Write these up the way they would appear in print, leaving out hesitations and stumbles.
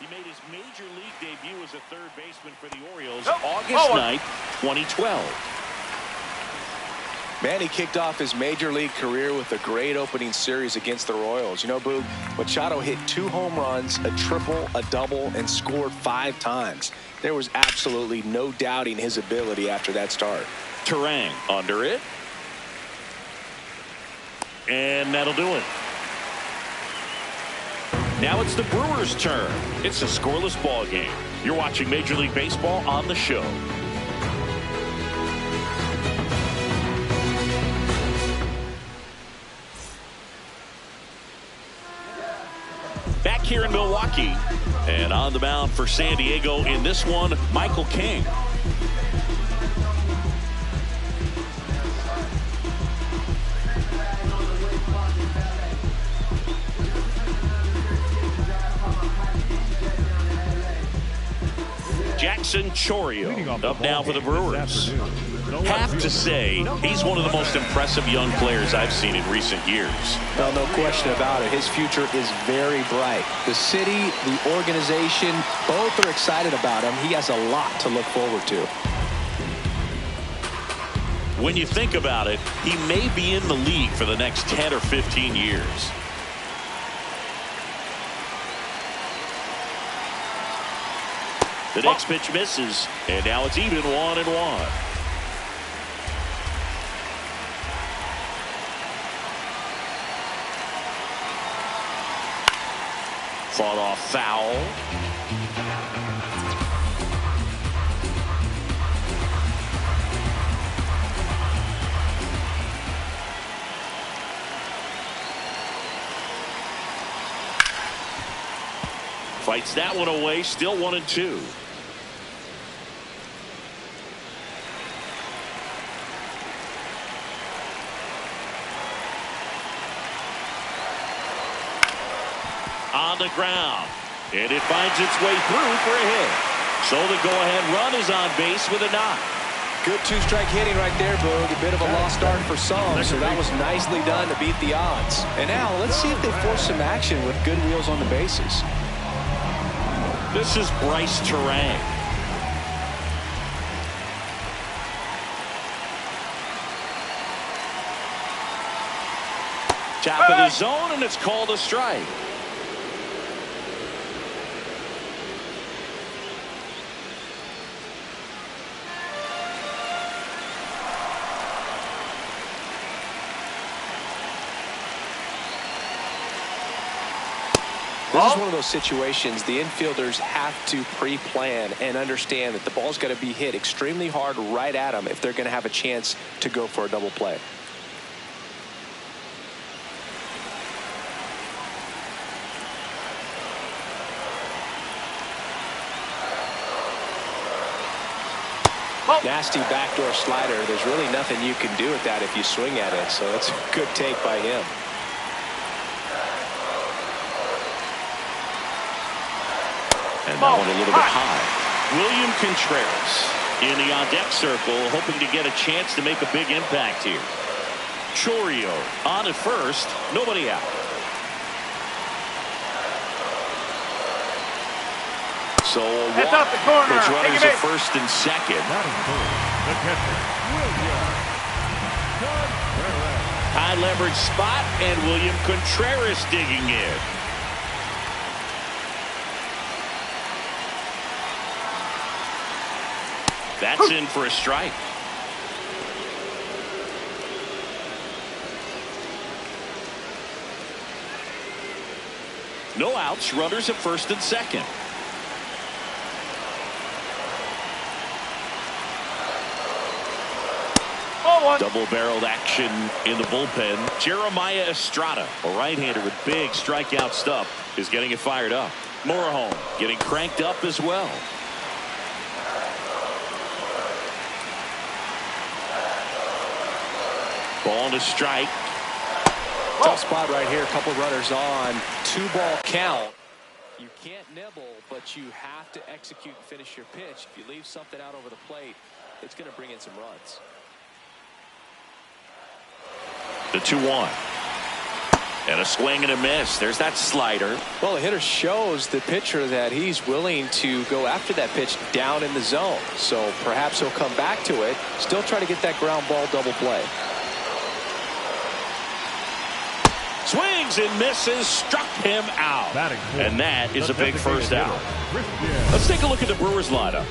He made his major league debut as a third baseman for the Orioles August 9th, 2012. Man, he kicked off his major league career with a great opening series against the Royals. You know, Boog, Machado hit 2 home runs, a triple, a double, and scored 5 times. There was absolutely no doubting his ability after that start. Turang under it. And that'll do it. Now it's the Brewers' turn. It's a scoreless ball game. You're watching Major League Baseball on the show. Back here in Milwaukee, and on the mound for San Diego in this one, Michael King. Jackson Chourio up now for the Brewers. Have to say, he's one of the most impressive young players I've seen in recent years. Well, no question about it. His future is very bright. The city, the organization, both are excited about him. He has a lot to look forward to. When you think about it, he may be in the league for the next 10 or 15 years. The next pitch misses, and now it's even 1-1. Fought off foul. Fights that one away, still 1-2. On the ground, and it finds its way through for a hit. So the go-ahead run is on base with a knock. Good 2-strike hitting right there, Boog. A bit of a lost start for some, so that was nicely done to beat the odds. And now let's see if they force some action with good wheels on the bases. This is Bryce Turang. Top of the zone, and it's called a strike. This is one of those situations the infielders have to pre-plan and understand that the ball's got to be hit extremely hard right at them if they're going to have a chance to go for a double play. Nasty backdoor slider. There's really nothing you can do with that if you swing at it, so that's a good take by him. And that one a little bit high. William Contreras in the on-deck circle, hoping to get a chance to make a big impact here. Chourio on at first, nobody out. So a walk, which runners at first and second. High leverage spot, and William Contreras digging in. That's in for a strike. No outs, runners at first and second. Double-barreled action in the bullpen. Jeremiah Estrada, a right-hander with big strikeout stuff, is getting it fired up. Morejon getting cranked up as well. Ball to strike. Tough spot right here. A couple runners on. 2-ball count. You can't nibble, but you have to execute and finish your pitch. If you leave something out over the plate, it's going to bring in some runs. The 2-1. And a swing and a miss. There's that slider. Well, the hitter shows the pitcher that he's willing to go after that pitch down in the zone. So perhaps he'll come back to it. Still try to get that ground ball double play. Swings and misses, struck him out. And that is a big first out. Let's take a look at the Brewers lineup.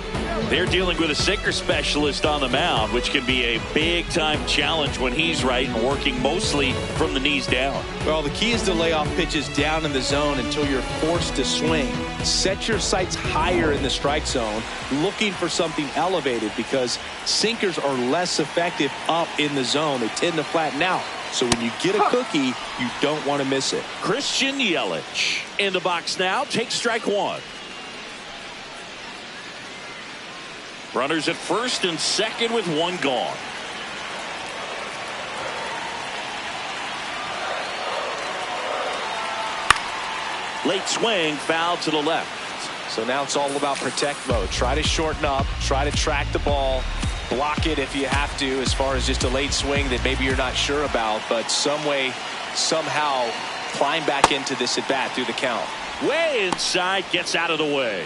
They're dealing with a sinker specialist on the mound, which can be a big-time challenge when he's right and working mostly from the knees down. Well, the key is to lay off pitches down in the zone until you're forced to swing. Set your sights higher in the strike zone, looking for something elevated, because sinkers are less effective up in the zone. They tend to flatten out. So when you get a cookie, you don't want to miss it. Christian Yelich in the box now. Takes strike one. Runners at first and second with one gone. Late swing, foul to the left. So now it's all about protect mode. Try to shorten up, try to track the ball, block it if you have to, as far as just a late swing that maybe you're not sure about, but some way, somehow climb back into this at bat through the count. Way inside, gets out of the way.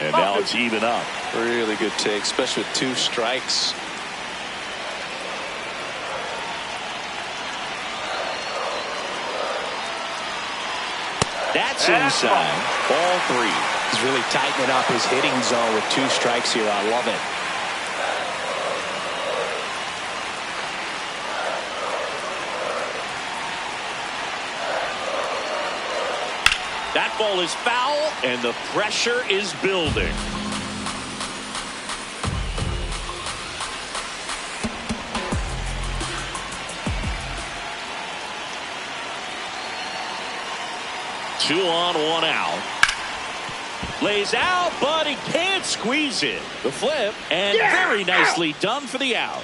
And now it's even up. Really good take, especially with 2 strikes. That's inside. Ball 3. He's really tightening up his hitting zone with 2 strikes here. I love it. That ball is foul, and the pressure is building. Two on, one out. Lays out, but he can't squeeze it. The flip, and very nicely done for the out.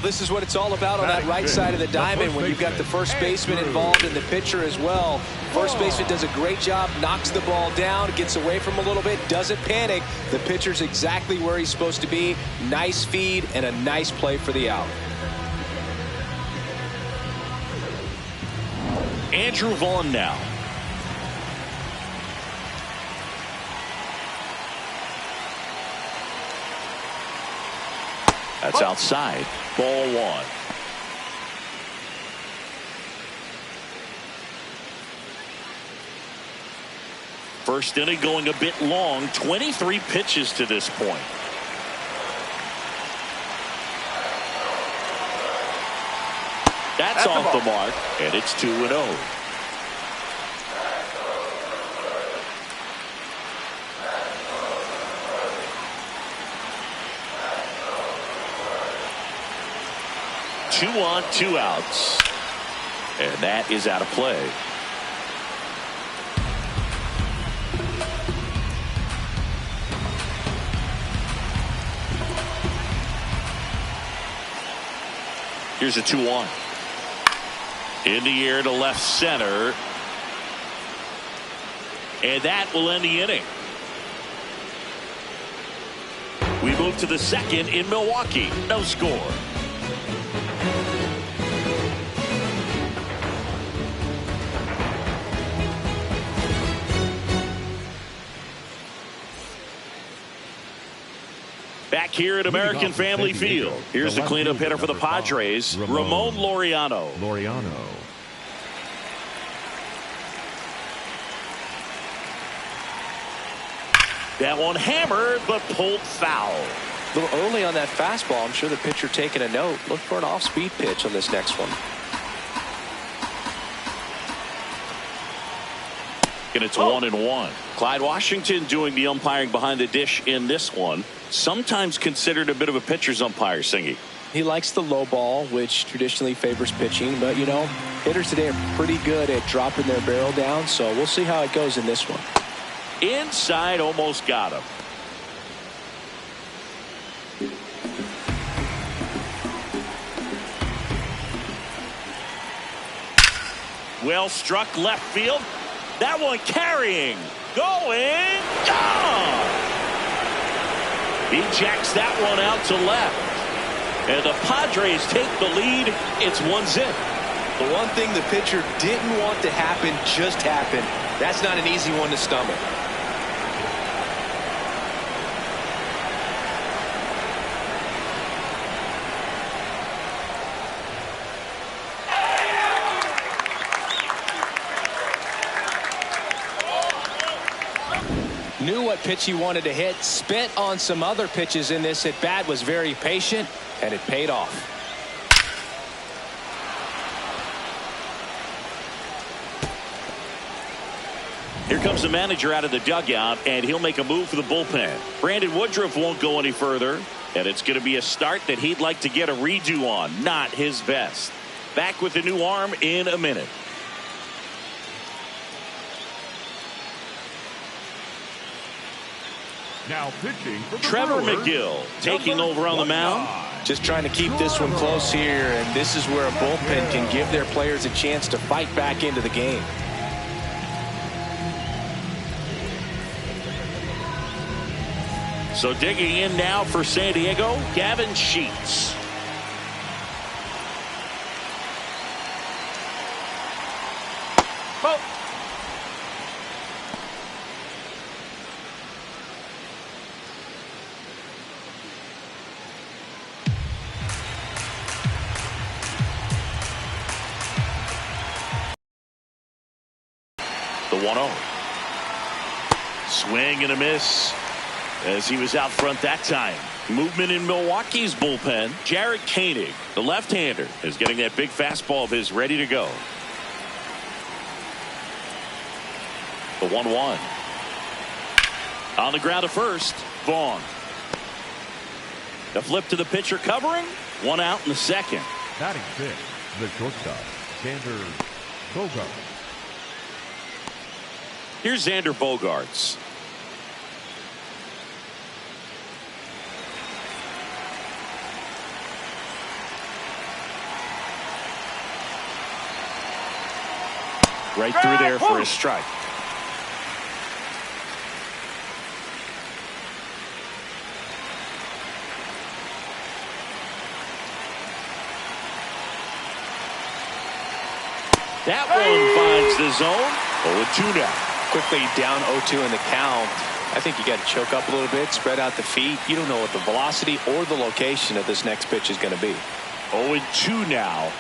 This is what it's all about on that right side of the diamond when you've got the first baseman involved and the pitcher as well. First baseman does a great job, knocks the ball down, gets away from a little bit, doesn't panic. The pitcher's exactly where he's supposed to be. Nice feed and a nice play for the out. Andrew Vaughn now. That's outside. Ball 1. First inning going a bit long. 23 pitches to this point. That's off the mark, and it's 2-0. Two on, 2 outs. And that is out of play. Here's a 2-1. In the air to left center. And that will end the inning. We move to the second in Milwaukee. No score. Back here at American Family Field. Here's the cleanup hitter for the Padres, Ramon Laureano. That one hammered, but pulled foul. A little early on that fastball. I'm sure the pitcher taking a note. Look for an off-speed pitch on this next one. And it's 1-1. Clyde Washington doing the umpiring behind the dish in this one. Sometimes considered a bit of a pitcher's umpire, Singy. He likes the low ball, which traditionally favors pitching. But, you know, hitters today are pretty good at dropping their barrel down. So we'll see how it goes in this one. Inside, almost got him. Well struck left field. That one carrying. Going. Gone. He jacks that one out to left. And the Padres take the lead. It's 1-0. The one thing the pitcher didn't want to happen just happened. That's not an easy one to stomach. Knew what pitch he wanted to hit, spent on some other pitches in this at bat, was very patient, and it paid off. Here comes the manager out of the dugout, and he'll make a move for the bullpen. Brandon Woodruff won't go any further, and it's going to be a start that he'd like to get a redo on. Not his best. Back with the new arm in a minute. Now pitching for the Trevor Brewers, McGill taking over on the mound. Just trying to keep this one close here, and this is where a bullpen can give their players a chance to fight back into the game. So digging in now for San Diego, Gavin Sheets. The 1-0. Swing and a miss as he was out front that time. Movement in Milwaukee's bullpen. Jared Koenig, the left-hander, is getting that big fastball of his ready to go. The 1-1. On the ground to first, Vaughn. The flip to the pitcher covering. One out in the second. Batting fifth, the shortstop, Xander Bogaerts. Here's Xander Bogaerts. Right through there for a strike. That one finds the zone. 0-2 now. Quickly down 0-2 in the count. I think you got to choke up a little bit, spread out the feet. You don't know what the velocity or the location of this next pitch is going to be. 0-2 now.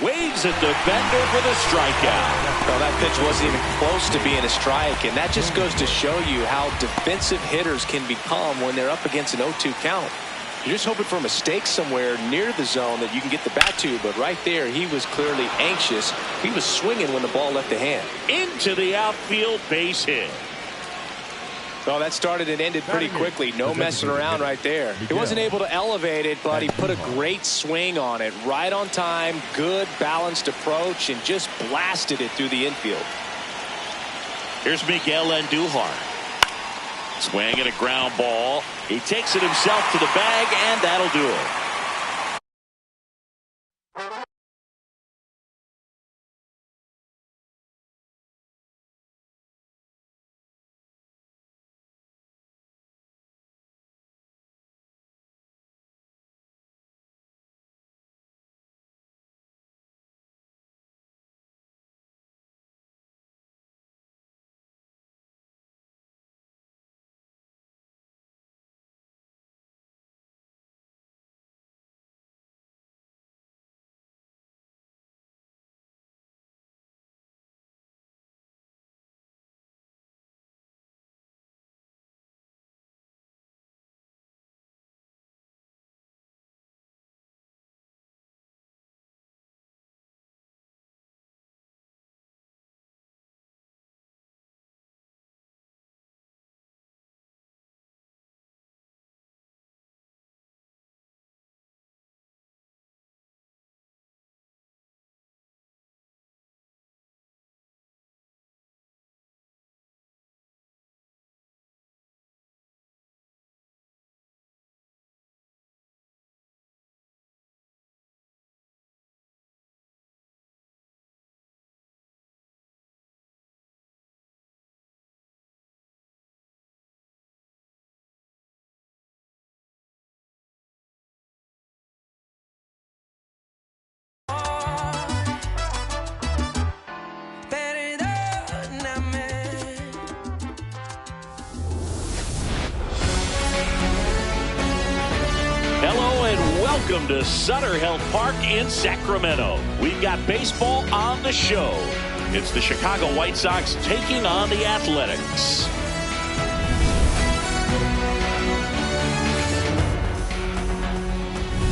Waves at the bender for the strikeout. Well, that pitch wasn't even close to being a strike, and that just goes to show you how defensive hitters can become when they're up against an 0-2 count. You're just hoping for a mistake somewhere near the zone that you can get the bat to, but right there he was clearly anxious. He was swinging when the ball left the hand. Into the outfield, base hit. Well, that started and ended pretty quickly. No messing around right there. He wasn't able to elevate it, but he put a great swing on it. Right on time, good balanced approach, and just blasted it through the infield. Here's Miguel Andujar. Swing and a ground ball. He takes it himself to the bag, and that'll do it. Welcome to Sutter Health Park in Sacramento. We've got baseball on the show. It's the Chicago White Sox taking on the Athletics.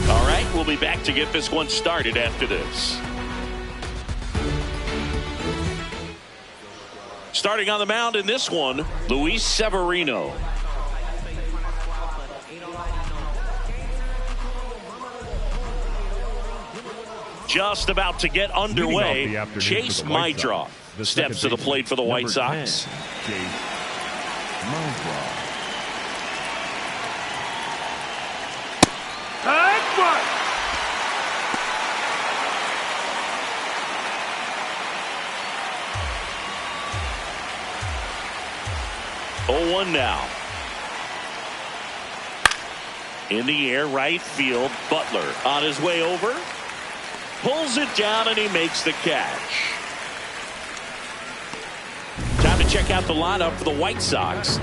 All right, we'll be back to get this one started after this. Starting on the mound in this one, Luis Severino. Just about to get underway. Chase Mydroff steps to the plate for the White Sox. Oh, 1 now. In the air, right field. Butler on his way over. Pulls it down and he makes the catch. Time to check out the lineup for the White Sox.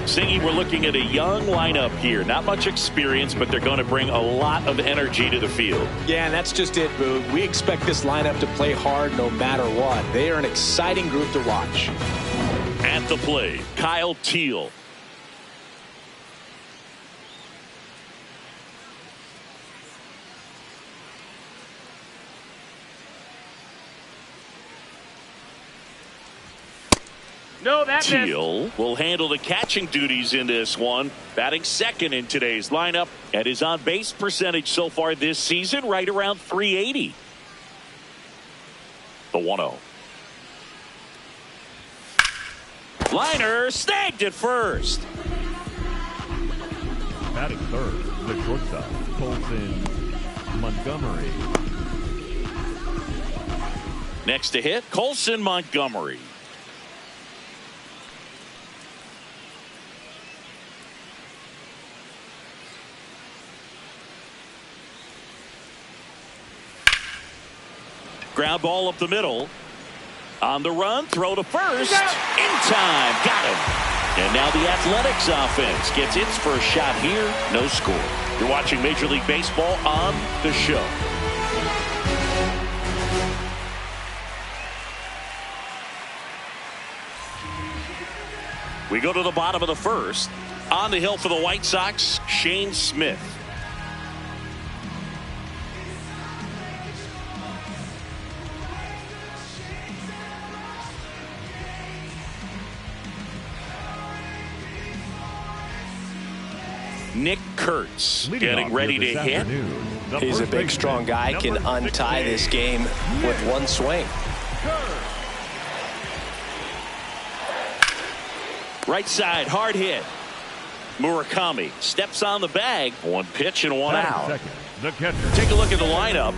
Singy, we're looking at a young lineup here. Not much experience, but they're going to bring a lot of energy to the field. Yeah, and that's just it, Boog. We expect this lineup to play hard no matter what. They are an exciting group to watch. At the plate, Kyle Teal. Teal will handle the catching duties in this one, batting second in today's lineup, and his on-base percentage so far this season right around .380. The 1-0. Liner snagged at first. Batting third, the shortstop, Colson Montgomery. Next to hit, Colson Montgomery. Ground ball up the middle. On the run, throw to first. In time, got him. And now the Athletics offense gets its first shot here. No score. You're watching Major League Baseball on the show. We go to the bottom of the first. On the hill for the White Sox, Shane Smith. Nick Kurtz getting ready to hit. He's a big, strong guy, can untie this game with one swing. Right side, hard hit. Murakami steps on the bag. One pitch and one out. Take a look at the lineup.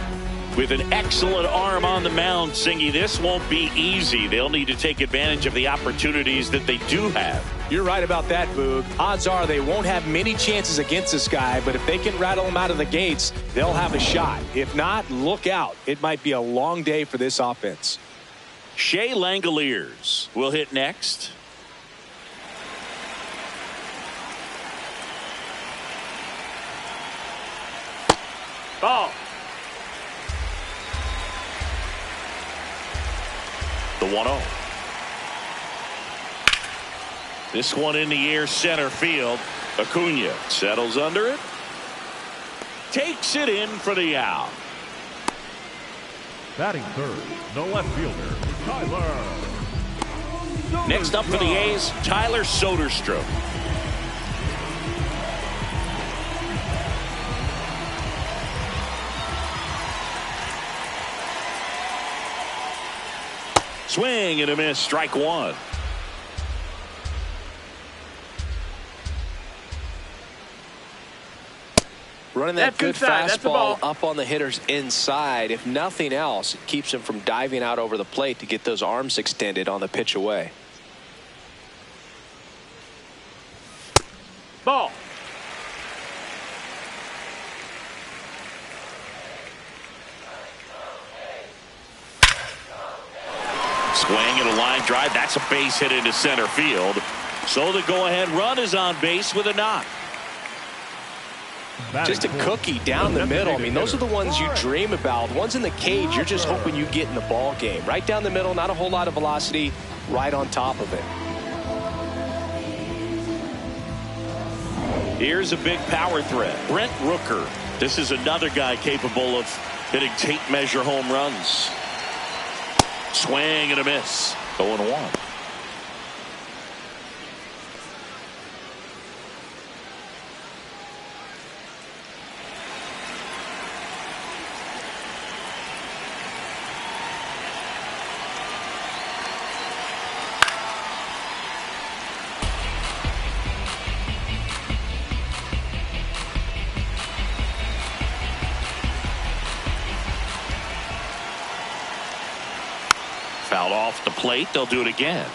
With an excellent arm on the mound, Singy, this won't be easy. They'll need to take advantage of the opportunities that they do have. You're right about that, Boog. Odds are they won't have many chances against this guy, but if they can rattle him out of the gates, they'll have a shot. If not, look out. It might be a long day for this offense. Shea Langoliers will hit next. Ball. The 1-0. This one in the air, center field. Acuna settles under it. Takes it in for the out. Batting third, the left fielder, Tyler. Next up for the A's, Tyler Soderstrom. Swing and a miss, strike one. Running that good fastball up on the hitter's inside. If nothing else, it keeps him from diving out over the plate to get those arms extended on the pitch away. Ball. Swing and a line drive. That's a base hit into center field. So the go-ahead run is on base with a knock. Just a cookie down the middle. I mean, those are the ones you dream about. Ones in the cage, you're just hoping you get in the ball game. Right down the middle, not a whole lot of velocity, right on top of it. Here's a big power threat. Brent Rooker. This is another guy capable of hitting tape measure home runs. Swing and a miss. 0-1. Foul off the plate. They'll do it again.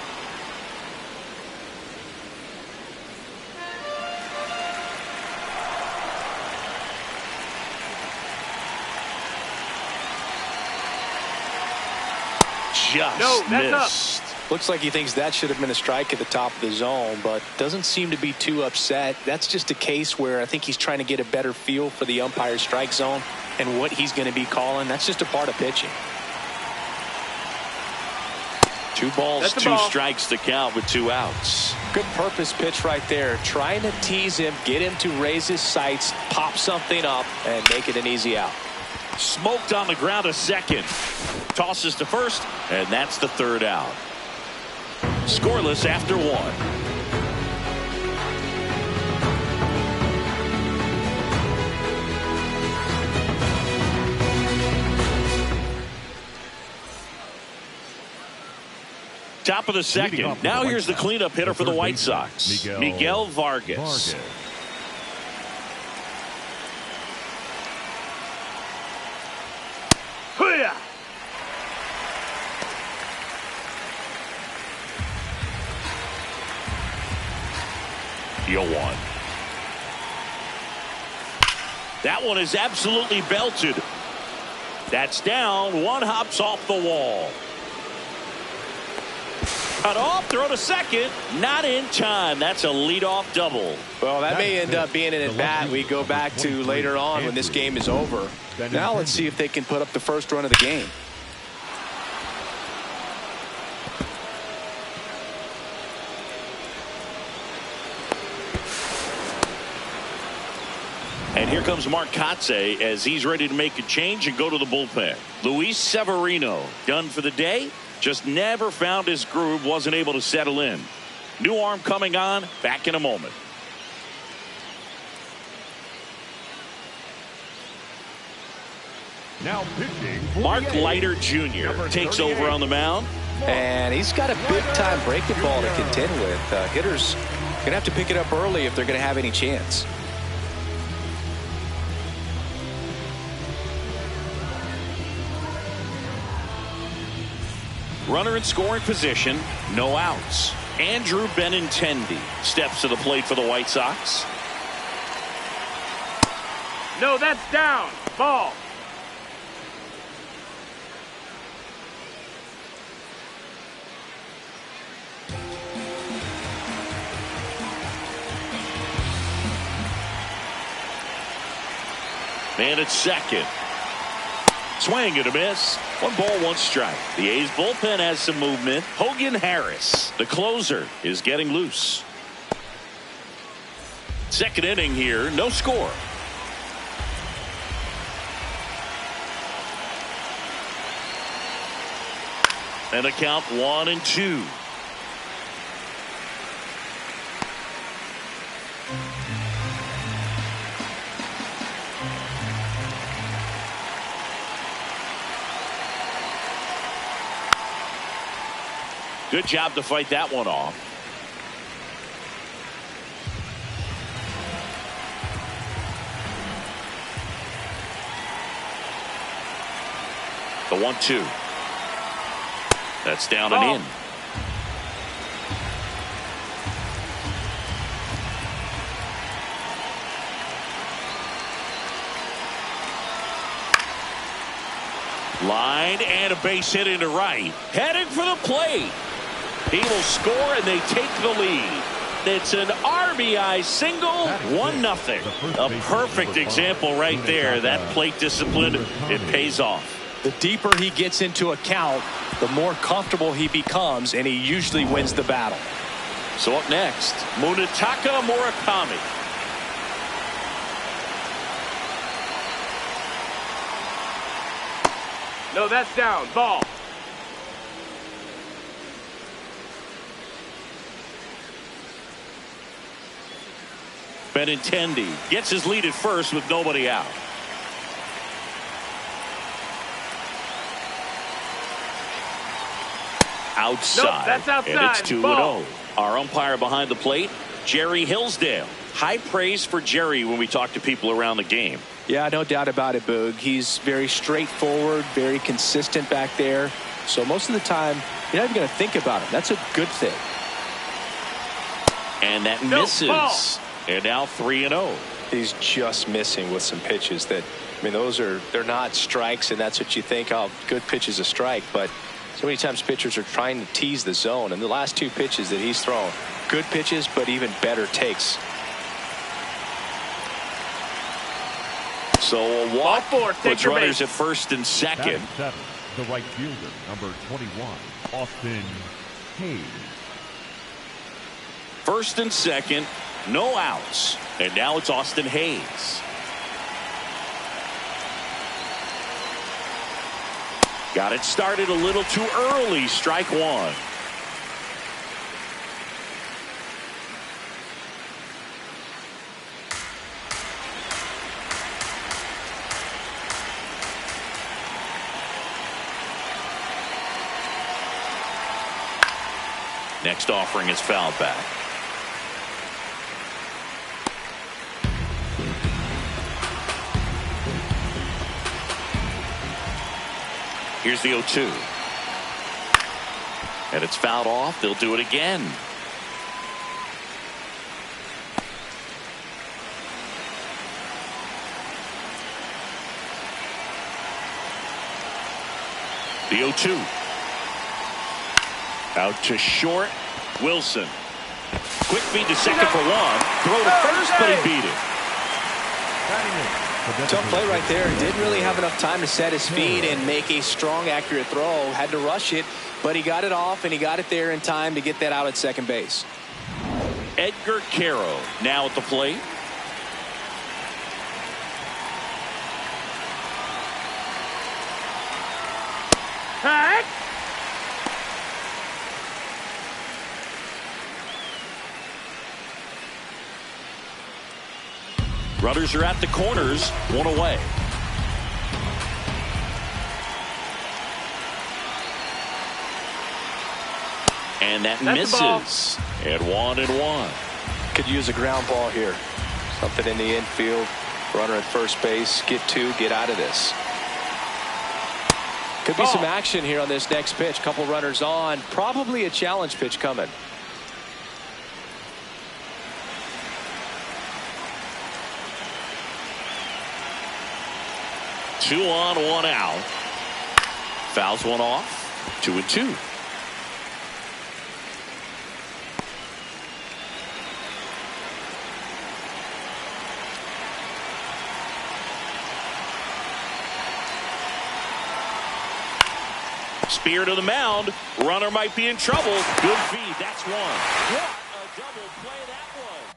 Just missed. Looks like he thinks that should have been a strike at the top of the zone, but doesn't seem to be too upset. That's just a case where I think he's trying to get a better feel for the umpire's strike zone and what he's going to be calling. That's just a part of pitching. 2 balls, 2 strikes to count with 2 outs. Good purpose pitch right there. Trying to tease him, get him to raise his sights, pop something up, and make it an easy out. Smoked on the ground, a second. Tosses to first, and that's the 3rd out. Scoreless after 1. Top of the 2nd. Now here's the cleanup hitter for the White Sox, Miguel Vargas. 0-1. That one is absolutely belted. That's down. One hops off the wall. Cut off, throw to second. Not in time. That's a leadoff double. Well, that may end up being an at-bat we go back to later on when this game is over. Now let's see if they can put up the first run of the game. And here comes Mark Kotze as he's ready to make a change and go to the bullpen. Luis Severino done for the day. Just never found his groove, wasn't able to settle in. New arm coming on, back in a moment. Now pitching, Mark Leiter Jr. takes over on the mound. And he's got a big-time breaking ball to contend with. Hitters going to have to pick it up early if they're going to have any chance. Runner in scoring position, no outs. Andrew Benintendi steps to the plate for the White Sox. No, that's down. Ball. Man at second. Swing and a miss. 1 ball, 1 strike. The A's bullpen has some movement. Hogan Harris, the closer, is getting loose. 2nd inning here, no score. And a count 1-2. Good job to fight that one off. The 1-2. That's down and in. Line and a base hit into right. Headed for the plate. He will score and they take the lead. It's an RBI RBI single, 1-0. A perfect example right there. That plate discipline, it pays off. The deeper he gets into a count, the more comfortable he becomes, and he usually wins the battle. So up next, Munetaka Murakami. No, that's down. Ball. Benintendi gets his lead at first with nobody out. Outside. Nope, that's outside. And it's 2-0. Our umpire behind the plate, Jerry Hillsdale. High praise for Jerry when we talk to people around the game. Yeah, no doubt about it, Boog. He's very straightforward, very consistent back there. So most of the time, you're not even going to think about him. That's a good thing. And that misses. Ball. And now 3-0. He's just missing with some pitches that, I mean, they're not strikes, and that's what you think, oh, good pitch is a strike. But so many times pitchers are trying to tease the zone, and the last two pitches that he's thrown, good pitches, but even better takes. So a walk puts runners at first and second. The right fielder, number 21, Austin Hayes. First and second, no outs. And now it's Austin Hayes. Got it started a little too early. Strike one. Next offering is fouled back. Here's the 0-2. And it's fouled off. They'll do it again. The 0-2. Out to short. Wilson. Quick feed to second for one. Throw to first, but he beat it. Tough play right there. Didn't really have enough time to set his feet and make a strong, accurate throw. Had to rush it, but he got it off, and he got it there in time to get that out at second base. Edgar Caro now at the plate. Hey! Runners are at the corners, one away. And that misses. And 1-1. Could use a ground ball here. Something in the infield. Runner at first base. Get two. Get out of this. Could be some action here on this next pitch. Couple runners on. Probably a challenge pitch coming. 2 on, 1 out. Fouls one off. 2-2. Spear to the mound. Runner might be in trouble. Good feed. That's one. What a double play that was.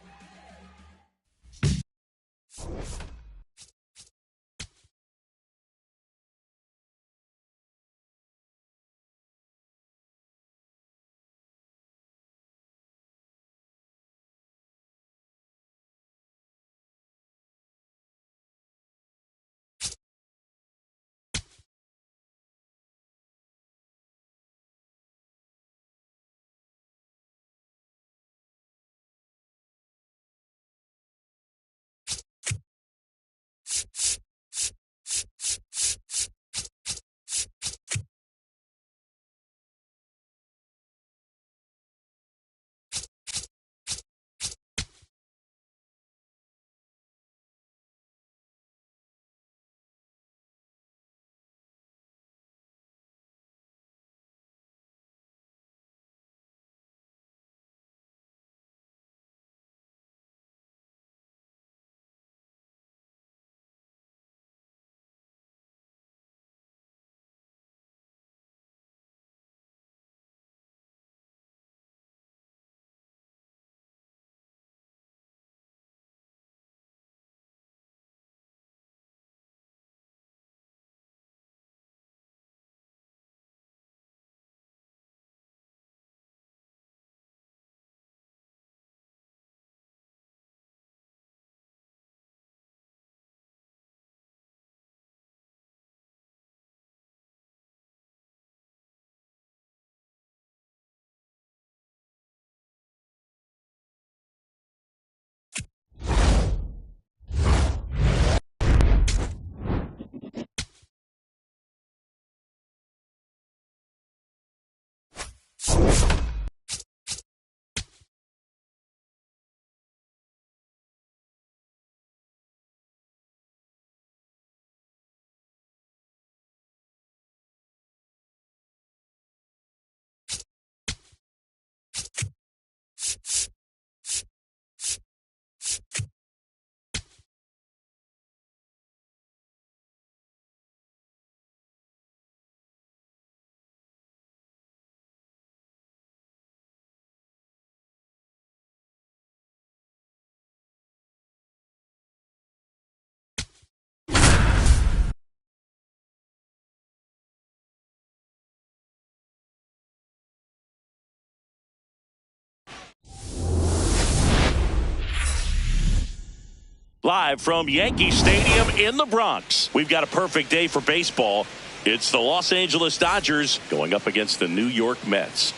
Live from Yankee Stadium in the Bronx, we've got a perfect day for baseball. It's the Los Angeles Dodgers going up against the New York Mets.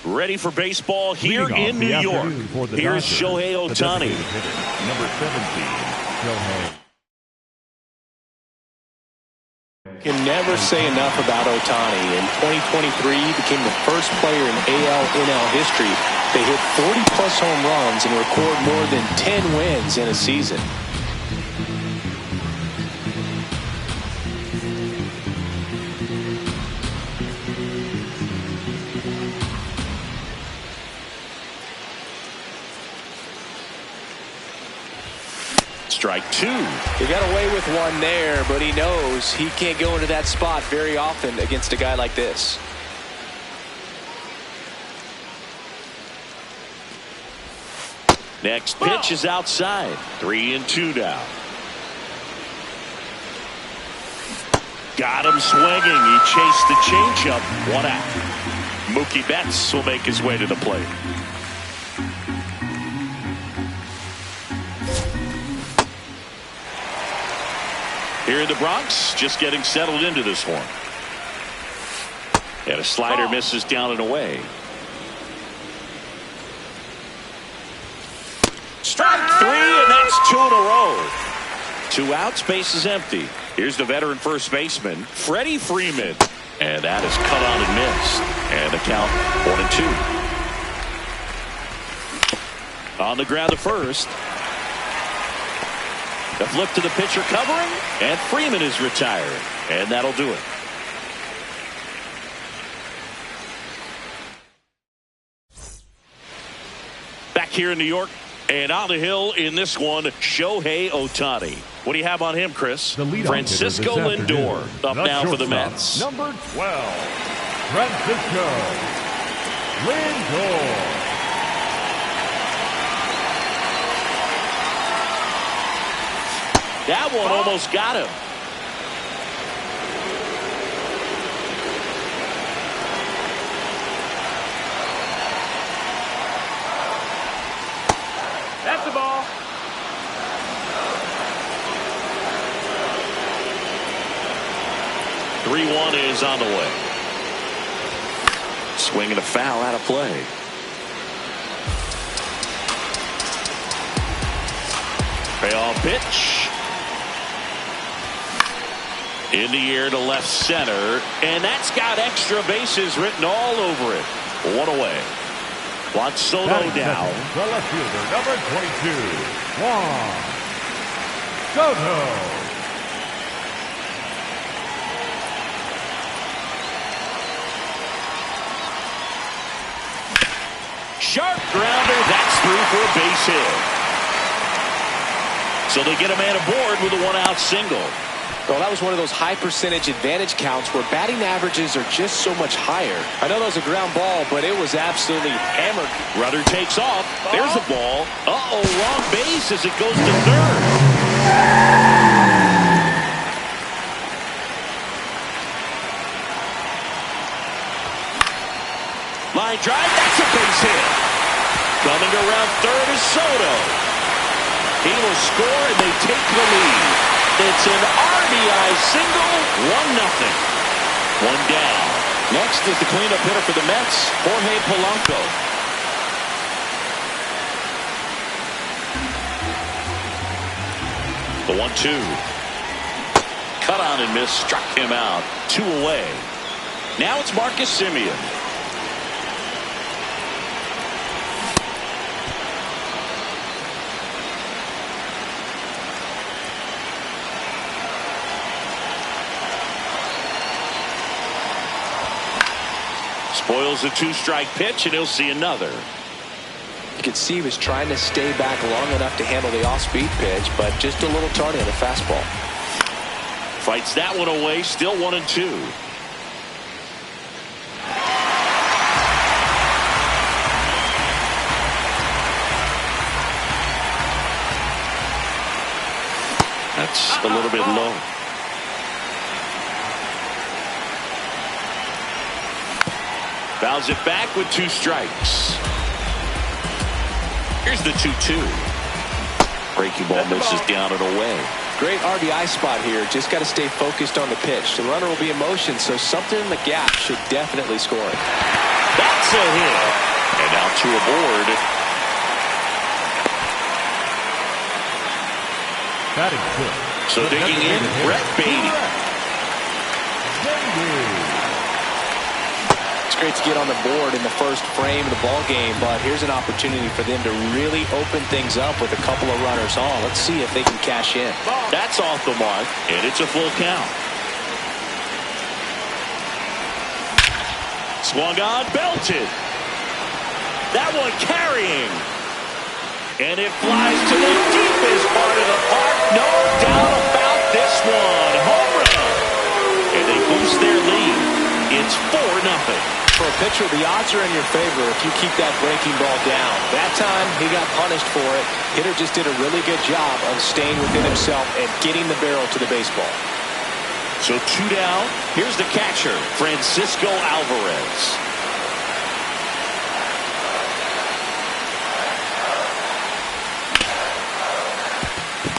Ready for baseball here in New York. Here's Shohei Ohtani. Number 17, Shohei. Can never say enough about Ohtani. In 2023, he became the first player in AL/NL history to hit 40-plus home runs and record more than 10 wins in a season. Strike two. He got away with one there, but he knows he can't go into that spot very often against a guy like this. Next pitch is outside. 3-2 now. Got him swinging. He chased the changeup. 1 out. Mookie Betts will make his way to the plate. Here in the Bronx, just getting settled into this one. And a slider misses down and away. Strike three, and that's 2 in a row. 2 outs, base is empty. Here's the veteran first baseman, Freddie Freeman. And that is cut on and missed. And the count 1-2. On the ground to first. The flip to the pitcher covering, and Freeman is retired. And that'll do it. Back here in New York, and on the hill in this one, Shohei Ohtani. What do you have on him, Chris? Francisco Lindor up now for the Mets. Number 12, Francisco Lindor. That one almost got him. That's the ball. Three-1 is on the way. Swinging a foul out of play. Payoff pitch. In the air to left center, and that's got extra bases written all over it. 1 away. Juan Soto now. The left fielder, number 22, Juan Soto. Sharp grounder, that's through for a base hit. So they get a man aboard with a 1-out single. Well, that was one of those high percentage advantage counts where batting averages are just so much higher. I know that was a ground ball, but it was absolutely hammered. Rudder takes off. There's a ball. Uh-oh, wrong base as it goes to third. Line drive, that's a base hit. Coming around third is Soto. He will score, and they take the lead. It's an RBI single, 1-0. 1 down. Next is the cleanup hitter for the Mets, Jorge Polanco. The 1-2. Cut on and miss, struck him out. 2 away. Now it's Marcus Semien. Spoils a 2-strike pitch, and he'll see another. You could see he was trying to stay back long enough to handle the off-speed pitch, but just a little tardy on the fastball. Fights that one away, still 1-2. That's a little bit low. Fouls it back with 2 strikes. Here's the 2-2. Breaking ball misses down and away. Great RBI spot here. Just got to stay focused on the pitch. The runner will be in motion, so something in the gap should definitely score it. That's a hit. And now 2 aboard. Batting good. So digging in, Brett Beatty. It's great to get on the board in the first frame of the ball game, but here's an opportunity for them to really open things up with a couple of runners on. Let's see if they can cash in. That's off the mark, and it's a full count. Swung on, belted. That one carrying. And it flies to the deepest part of the park. No doubt about this one. Home run. And they boost their lead. It's 4-0. For a pitcher, the odds are in your favor if you keep that breaking ball down. That time, he got punished for it. Hitter just did a really good job of staying within himself and getting the barrel to the baseball. So 2 down. Here's the catcher, Francisco Alvarez.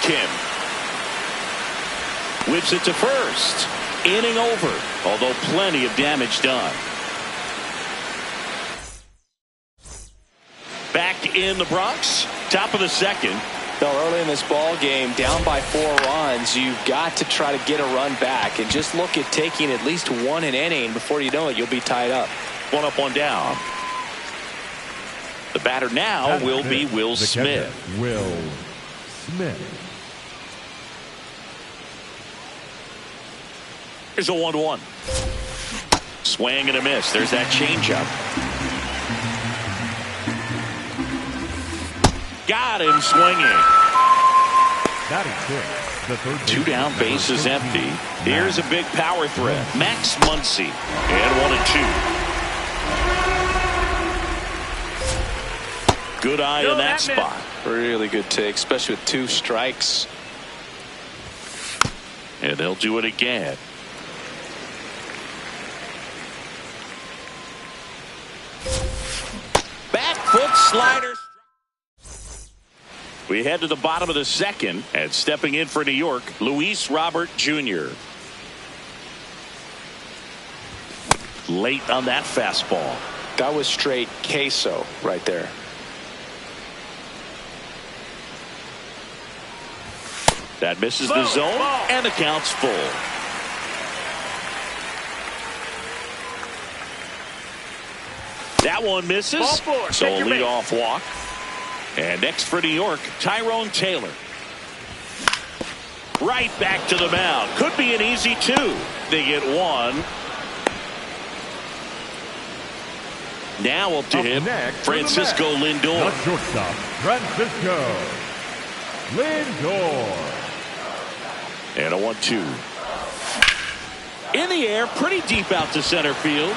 Kim whips it to first. Inning over, although plenty of damage done. Back in the Bronx, top of the second. Well, early in this ball game, down by 4 runs, you've got to try to get a run back and just look at taking at least 1 an inning. Before you know it, you'll be tied up. 1 up, 1 down. The batter now will be Will Smith. Will Smith. Here's a 1-1. Swing and a miss. There's that changeup. Got him swinging. That is good. The third 2 down, base is empty. Here's a big power threat. Max Muncy. And 1-2. Good eye in that spot. Really good take, especially with 2 strikes. And they'll do it again. Back foot slider. We head to the bottom of the second, and stepping in for New York, Luis Robert Jr. Late on that fastball. That was straight queso right there. That misses the zone, and the count's full. That one misses, so a leadoff walk. And next for New York, Tyrone Taylor. Right back to the mound. Could be an easy 2. They get 1. Now up to him, Francisco Lindor. The shortstop, Francisco Lindor. And a 1-2. In the air, pretty deep out to center field.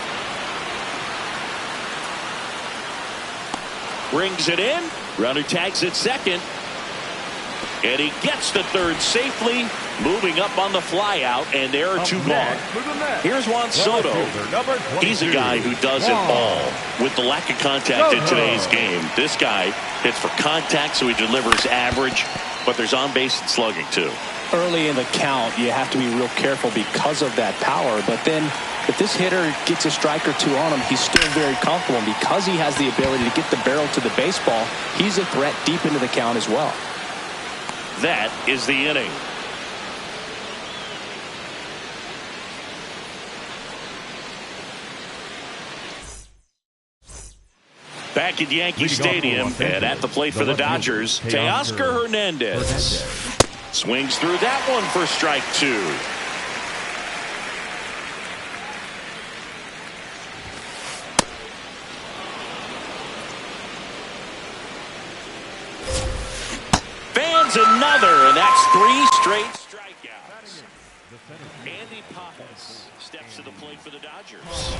Brings it in. Runner tags at second. And he gets to third safely. Moving up on the flyout. And there are 2 gone. Here's Juan Soto. He's a guy who does it all. With the lack of contact in today's game, this guy hits for contact, so he delivers average. But there's on-base and slugging, too. Early in the count, you have to be real careful because of that power. But then if this hitter gets a strike or 2 on him, he's still very comfortable. And because he has the ability to get the barrel to the baseball, he's a threat deep into the count as well. That is the inning. Back at Yankee Stadium and at the plate for the Dodgers, Teoscar Hernandez. Swings through that one for strike 2. Fans another, and that's 3 straight strikeouts. Andy Pappas steps to the plate for the Dodgers.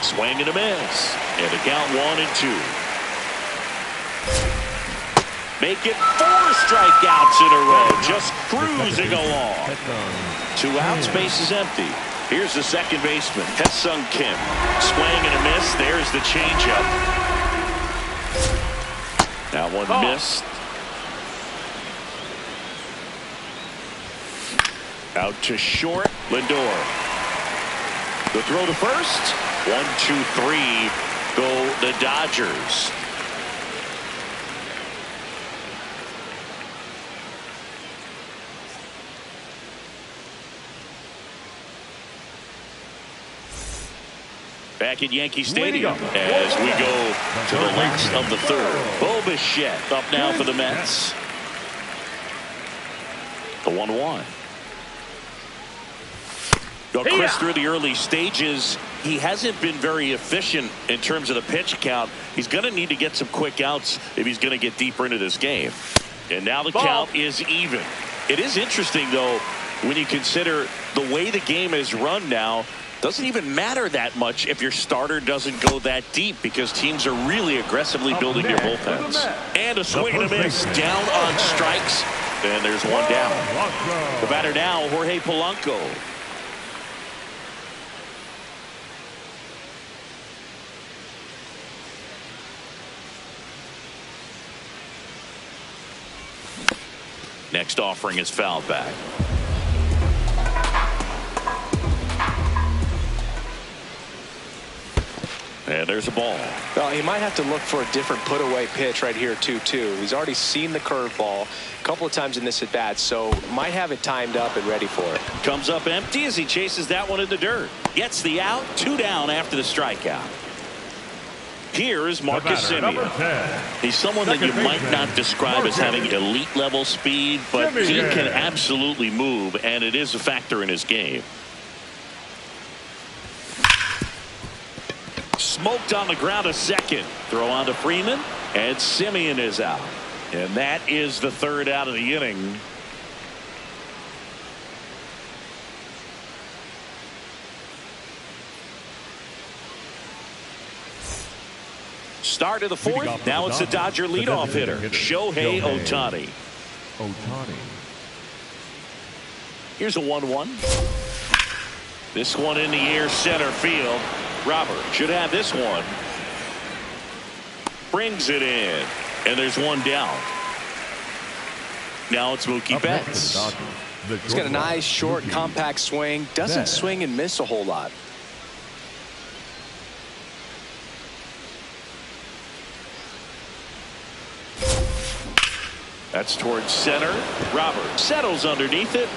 Swing and a miss. And the count 1-2. Make it 4 strikeouts in a row. Just cruising along. 2 outs, base is empty. Here's the second baseman, Hae-Sung Kim. Swing and a miss. There's the changeup. That one missed. Out to short. Lindor. The throw to first. 1, 2, 3. Go the Dodgers. Back at Yankee Stadium as we go to the last of the third. Bo Bichette up now for the Mets. The 1-1. Chris, through the early stages, he hasn't been very efficient in terms of the pitch count. He's going to need to get some quick outs if he's going to get deeper into this game. And now the count is even. It is interesting, though, when you consider the way the game is run now. Doesn't even matter that much if your starter doesn't go that deep because teams are really aggressively building their bullpens. And a swing and a miss down on strikes. And there's one down. The batter now, Jorge Polanco. Next offering is fouled back. And there's a ball. Well, he might have to look for a different put-away pitch right here, 2-2. He's already seen the curveball a couple of times in this at-bat, so might have it timed up and ready for it. Comes up empty as he chases that one in the dirt. Gets the out, 2 down after the strikeout. Here is Marcus Semien. He's someone that you might not describe as having elite level speed, but he can absolutely move, and it is a factor in his game. Smoked on the ground a second. Throw on to Freeman, and Semien is out. And that is the third out of the inning. Start of the fourth. Now it's the Dodger leadoff hitter, Shohei Ohtani. Here's a 1-1. This one in the air, center field. Robert should have this one. Brings it in. And there's one down. Now it's Mookie Betts. He's got a nice, short, compact swing. Doesn't swing and miss a whole lot. That's towards center. Robert settles underneath it.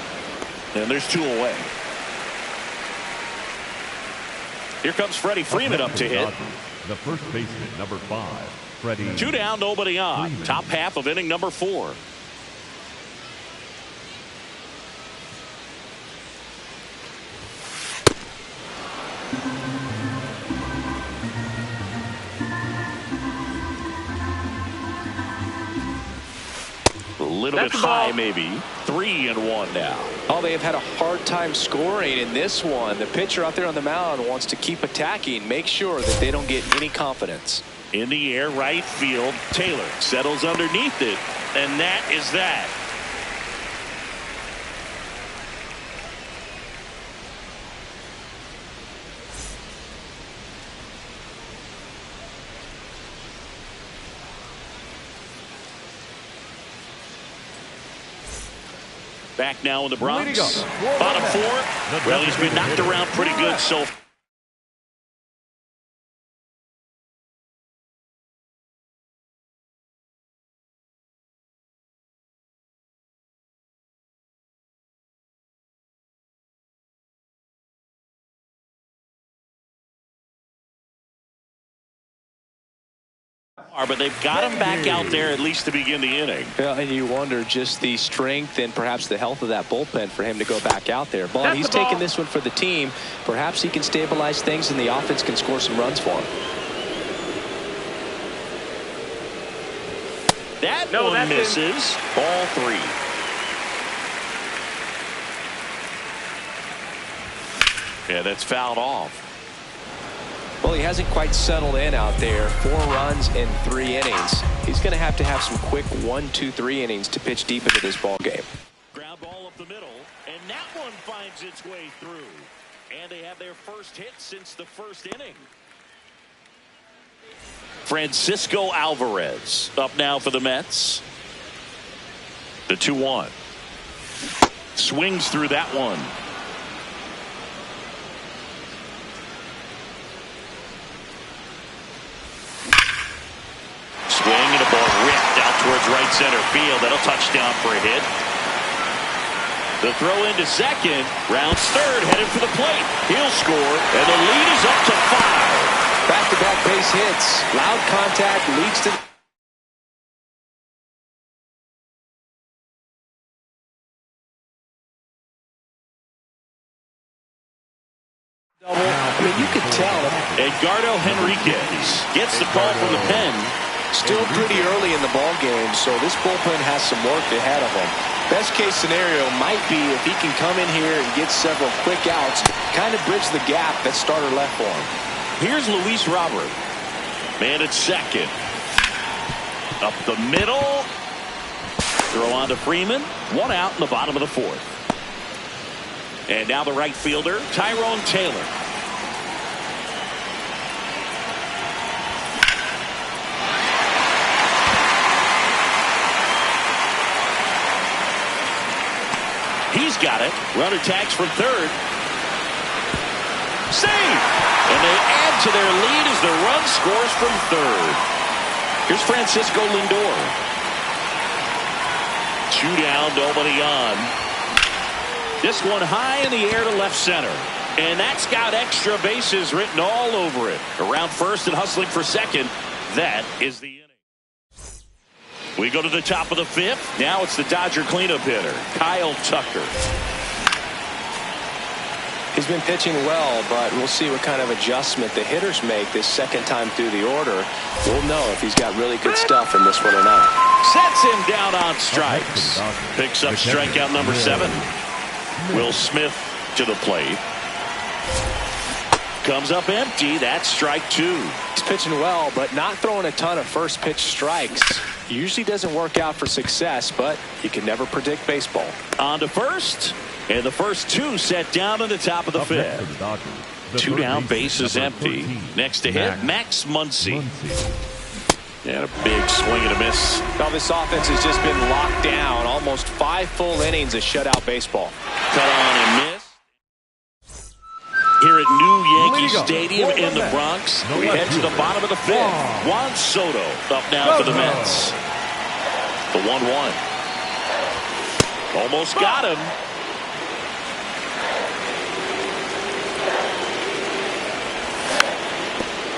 And there's 2 away. Here comes Freddie Freeman up to hit. The first baseman, number 5, Freddie. 2 down, nobody on. Freeman. Top half of inning number 4. A little bit high, maybe. 3-1 now. Oh, they have had a hard time scoring in this one. The pitcher out there on the mound wants to keep attacking, make sure that they don't get any confidence. In the air, right field. Taylor settles underneath it, and that is that. Back now in the Bronx. Bottom 4. Well, he's been knocked around pretty good so far. But they've got him back out there at least to begin the inning. Yeah, and you wonder just the strength and perhaps the health of that bullpen for him to go back out there. But he's taking this one for the team. Perhaps he can stabilize things and the offense can score some runs for him. That one misses. Ball 3. Yeah, that's fouled off. Well, he hasn't quite settled in out there. 4 runs in 3 innings. He's going to have some quick 1, 2, 3 innings to pitch deep into this ball game. Ground ball up the middle, and that one finds its way through. And they have their first hit since the first inning. Francisco Alvarez up now for the Mets. The 2-1. Swings through that one. Swing and a ball ripped out towards right center field. That'll touchdown for a hit. The throw into second. Rounds third, headed for the plate. He'll score, and the lead is up to 5. Back-to-back base hits. Loud contact leads to... I mean, you could tell. Edgardo Henriquez gets the call from the pen. Still pretty early in the ball game, so this bullpen has some work ahead of him. Best case scenario might be if he can come in here and get several quick outs, kind of bridge the gap that starter left for him. Here's Luis Robert. Man at second. Up the middle. Throw on to Freeman. 1 out in the bottom of the 4th. And now the right fielder, Tyrone Taylor. He's got it. Runner tags from third. Save! And they add to their lead as the run scores from third. Here's Francisco Lindor. 2 down, nobody on. This one high in the air to left center. And that's got extra bases written all over it. Around first and hustling for second. That is the inning. We go to the top of the 5th. Now it's the Dodger cleanup hitter, Kyle Tucker. He's been pitching well, but we'll see what kind of adjustment the hitters make this second time through the order. We'll know if he's got really good stuff in this one or not. Sets him down on strikes. Picks up strikeout number 7. Will Smith to the plate. Comes up empty. That's strike 2. He's pitching well, but not throwing a ton of first pitch strikes. Usually doesn't work out for success, but you can never predict baseball. On to first. And the first 2 set down in the top of the 5th. 2 down, bases empty. Next to hit, Max Muncy. And a big swing and a miss. Now this offense has just been locked down. Almost 5 full innings of shutout baseball. Cut on and miss. Here at New Yankee Stadium in the Bronx, we head to the bottom of the 5th. Juan Soto up now for the Mets. The 1-1. Almost got him.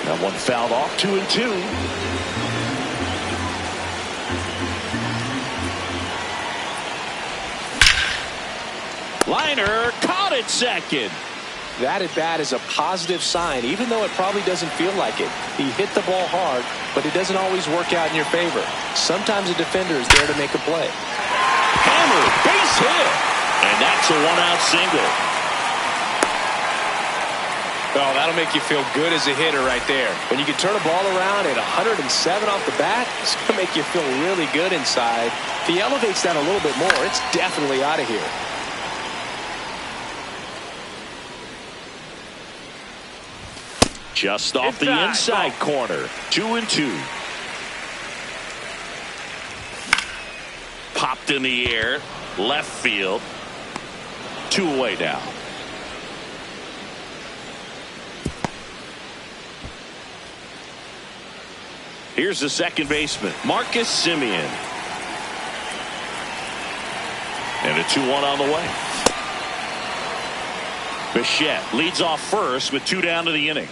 That one fouled off. 2-2. Liner caught at second. That at bat is a positive sign, even though it probably doesn't feel like it. He hit the ball hard, but it doesn't always work out in your favor. Sometimes a defender is there to make a play. Hammer, base hit. And that's a 1-out single. Oh, that'll make you feel good as a hitter right there. When you can turn a ball around at 107 off the bat, it's going to make you feel really good inside. If he elevates that a little bit more, it's definitely out of here. Just off the inside corner. 2-2. Popped in the air. Left field. 2 away now. Here's the second baseman, Marcus Semien. And a 2-1 on the way. Bichette leads off first with 2 down to the inning.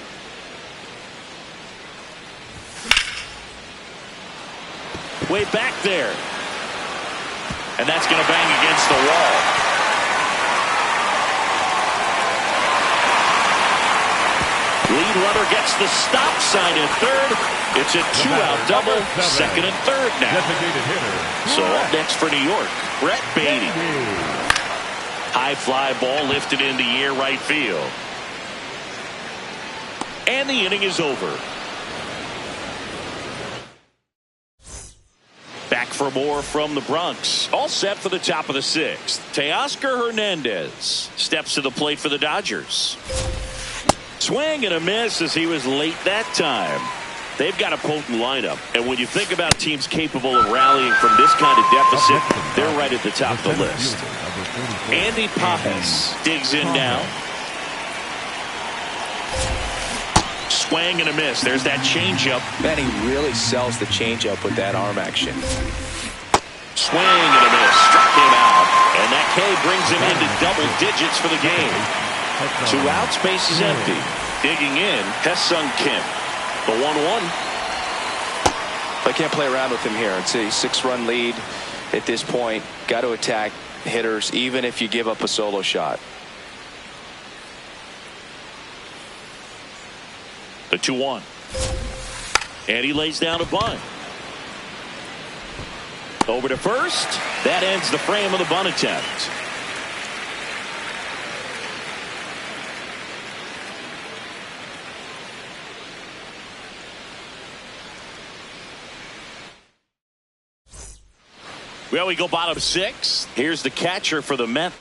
Way back there. And that's going to bang against the wall. Lead runner gets the stop sign at third. It's a 2-out double, second and third now. So up next for New York, Brett Beatty. High fly ball lifted in the air right field. And the inning is over. Back for more from the Bronx. All set for the top of the 6th. Teoscar Hernandez steps to the plate for the Dodgers. Swing and a miss as he was late that time. They've got a potent lineup, and when you think about teams capable of rallying from this kind of deficit, they're right at the top of the list. Andy Pajes digs in now. Swing and a miss. There's that changeup. Man, he really sells the changeup with that arm action. Swing and a miss. Struck him out. And that K brings him into double digits for the game. 2 outs, base is empty. Digging in, Hesung Kim. The 1-1. I can't play around with him here. It's a 6-run lead at this point. Got to attack hitters, even if you give up a solo shot. The 2-1. And he lays down a bunt. Over to first. That ends the frame of the bunt attempt. Well, we go bottom 6. Here's the catcher for the Mets.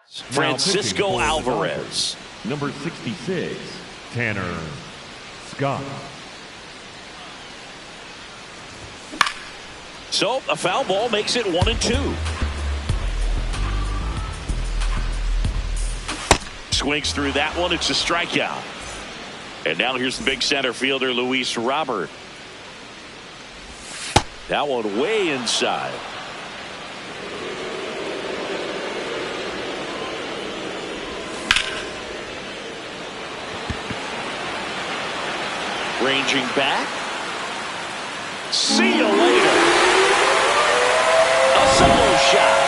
Francisco Alvarez. Number 66, Tanner Scott. So a foul ball makes it 1-2. Swings through that one. It's a strikeout. And now here's the big center fielder, Luis Robert. That one way inside. Ranging back. See you later. A solo shot.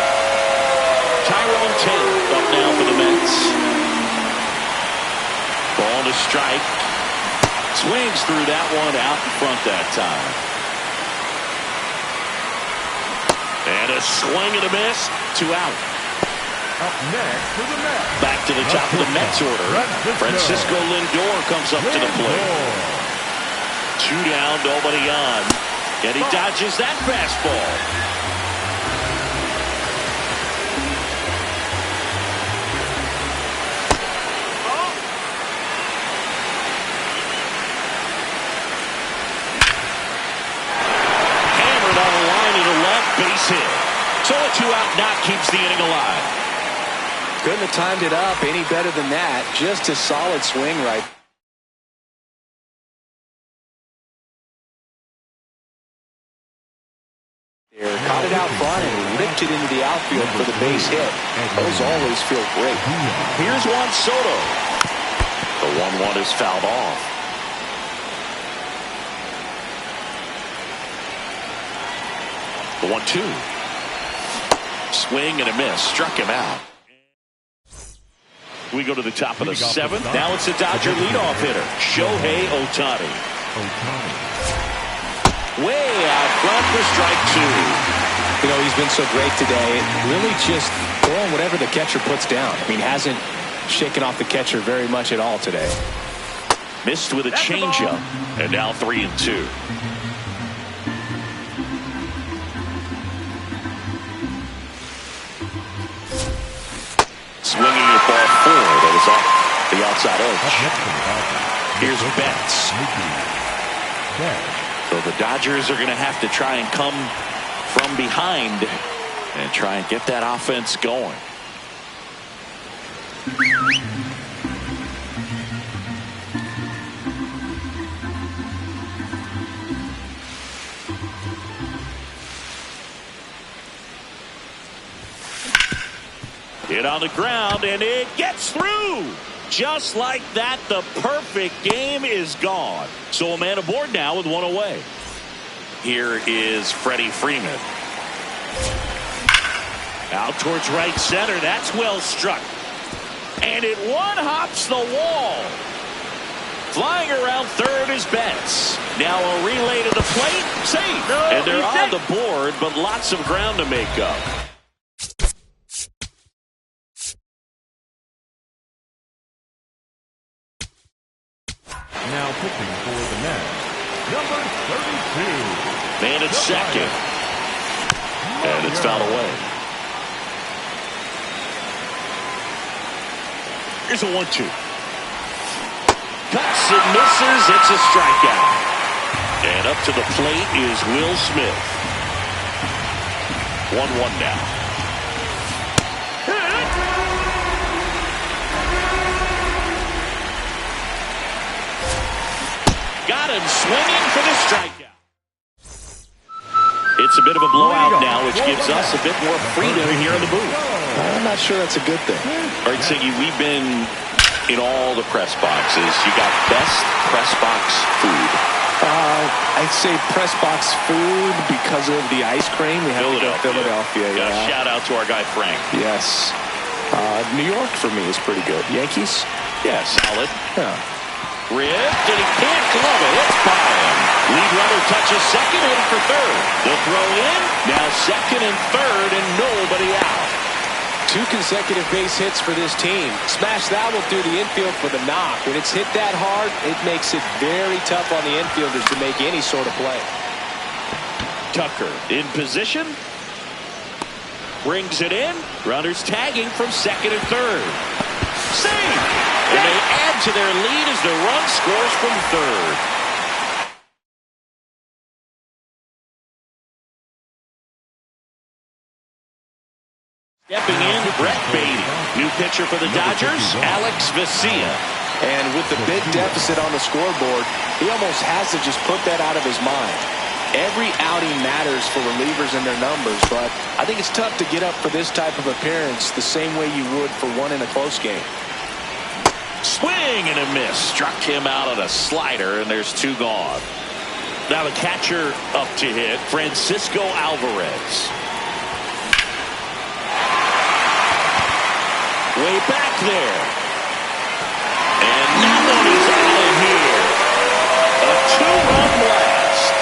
Tyrone Taylor up now for the Mets. Ball to strike. Swings through that one out in front that time. And a swing and a miss. 2 out. Up next for the Mets. Back to the top of the Mets order. Francisco Lindor comes up to the plate. 2 down, nobody on. And he dodges that fastball. Hammered on the line to the left, base hit. So a 2-out knock keeps the inning alive. Couldn't have timed it up any better than that. Just a solid swing right. Caught it out front and ripped it into the outfield for the base hit. Those always feel great. Here's Juan Soto. The 1-1 is fouled off. The 1-2. Swing and a miss. Struck him out. We go to the top of the 7th. Now it's the Dodger leadoff hitter, Shohei Ohtani. Way out front for strike 2. You know, he's been so great today. Really just throwing whatever the catcher puts down. I mean, hasn't shaken off the catcher very much at all today. Missed with a changeup. And now 3-2. Swinging a ball forward. That was off the outside edge. Here's Betts. So the Dodgers are going to have to try and come from behind and try and get that offense going. Hit on the ground and it gets through. Just like that, the perfect game is gone. So a man aboard now with 1 away. Here is Freddie Freeman. Out towards right center. That's well struck. And it one-hops the wall. Flying around third is Betts. Now a relay to the plate. Safe. And they're on the board, but lots of ground to make up. pitching for the Nats, number 32. Man at second. And it's fouled away. Here's a 1-2. Cuts and misses. It's a strikeout. And up to the plate is Will Smith. 1-1 now. Got him swinging for the strikeout. It's a bit of a blowout now, which gives us a bit more freedom here in the booth. I'm not sure that's a good thing. All right, Siggy, we've been in all the press boxes. You got best press box food. I'd say press box food because of the ice cream. We have Philadelphia. Yeah. Shout out to our guy Frank. Yes. New York for me is pretty good. Yankees? Yeah, solid. Yeah. Ripped, and he can't glove it. It's by him. Lead runner touches second, heading for third. The throw in. Now second and third, and nobody out. 2 consecutive base hits for this team. Smash that one through the infield for the knock. When it's hit that hard, it makes it very tough on the infielders to make any sort of play. Tucker in position. Brings it in. Runners tagging from second and third. Save! And they add to their lead as the run scores from third. Stepping in, Brett Beatty. New pitcher for the Dodgers, Alex Vesia. And with the big deficit on the scoreboard, he almost has to just put that out of his mind. Every outing matters for relievers and their numbers, but I think it's tough to get up for this type of appearance the same way you would for one in a close game. Swing and a miss. Struck him out on a slider, and there's 2 gone. Now the catcher up to hit, Francisco Alvarez. Way back there. And that one is out of here. A 2-run blast.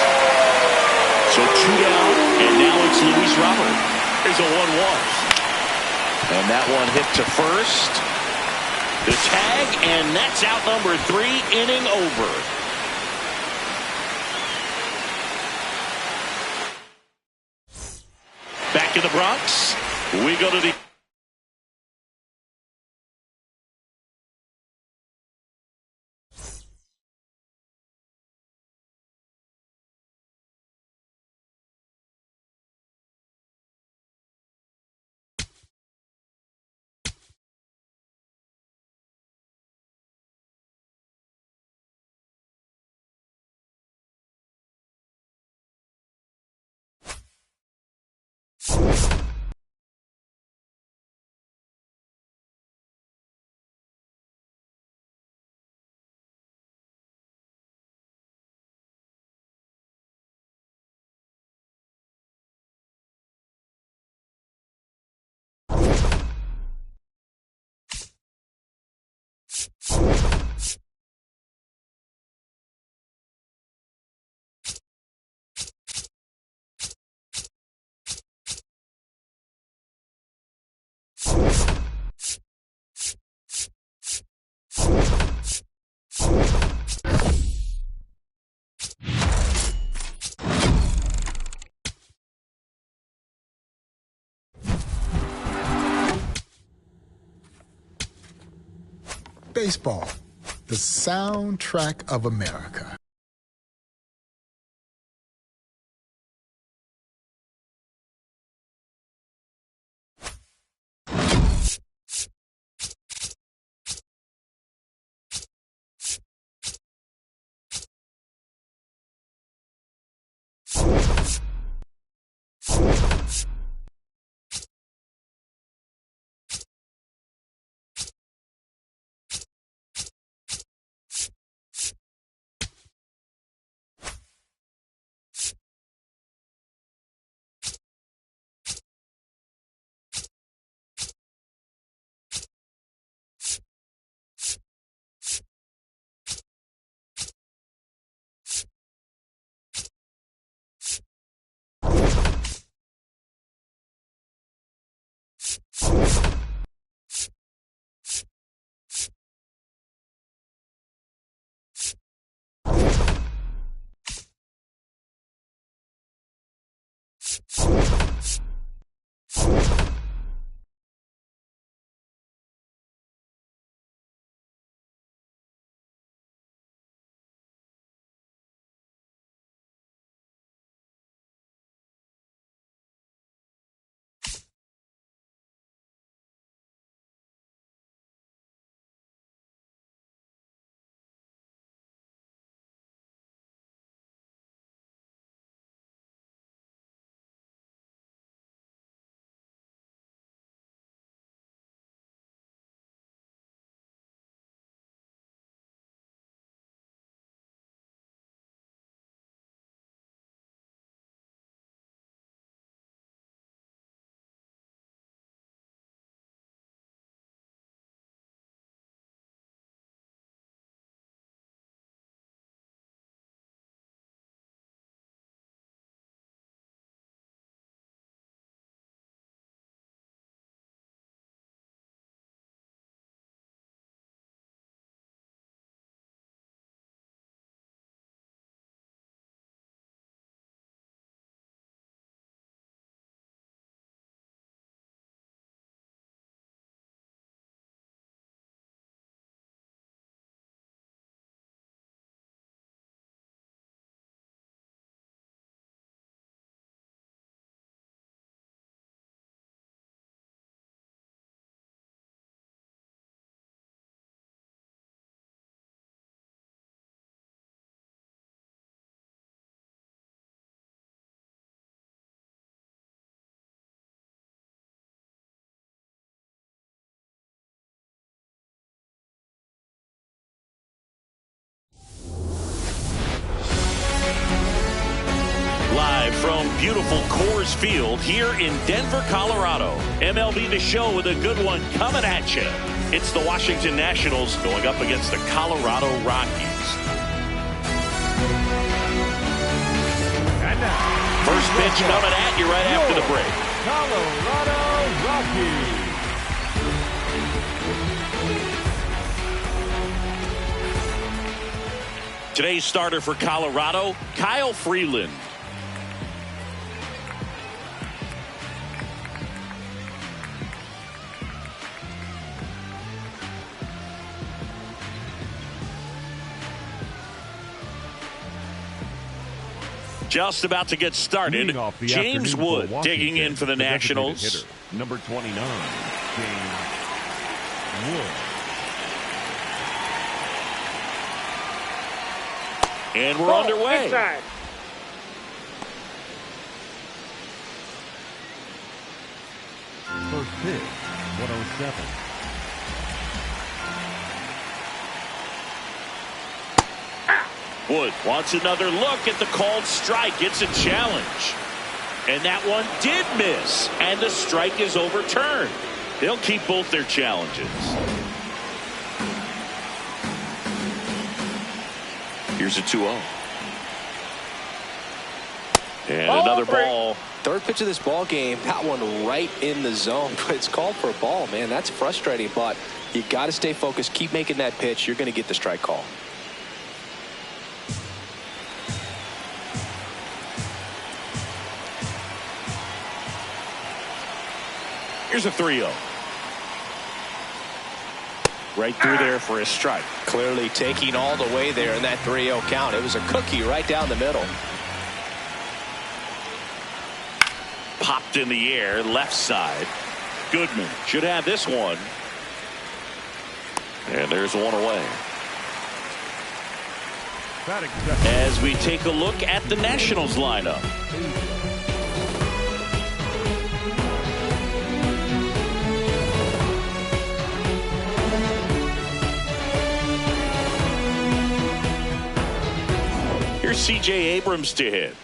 So 2 down, and now it's Luis Robert. Here's a 1-1. And that one hit to first. The tag, and that's out number 3, inning over. Back in the Bronx, we go to the... Baseball, the soundtrack of America. beautiful Coors Field here in Denver, Colorado. MLB The Show with a good one coming at you. It's the Washington Nationals going up against the Colorado Rockies. And now, First pitch coming at you right after the break. Colorado Rockies. Today's starter for Colorado, Kyle Freeland. Just about to get started. James Wood digging in for the Nationals. Hitter, number 29, James Wood. And we're underway. Inside. First pitch, 107. Wood wants another look at the called strike. It's a challenge. And that one did miss. And the strike is overturned. They'll keep both their challenges. Here's a 2-0. And another ball. Third pitch of this ball game, that one right in the zone, but it's called for a ball, man. That's frustrating, but you got to stay focused. Keep making that pitch. You're going to get the strike call. Here's a 3-0. Right through there for a strike. Clearly taking all the way there in that 3-0 count. It was a cookie right down the middle. Popped in the air, left side. Goodman should have this one. And there's one away. As we take a look at the Nationals lineup. Here's C.J. Abrams to hit.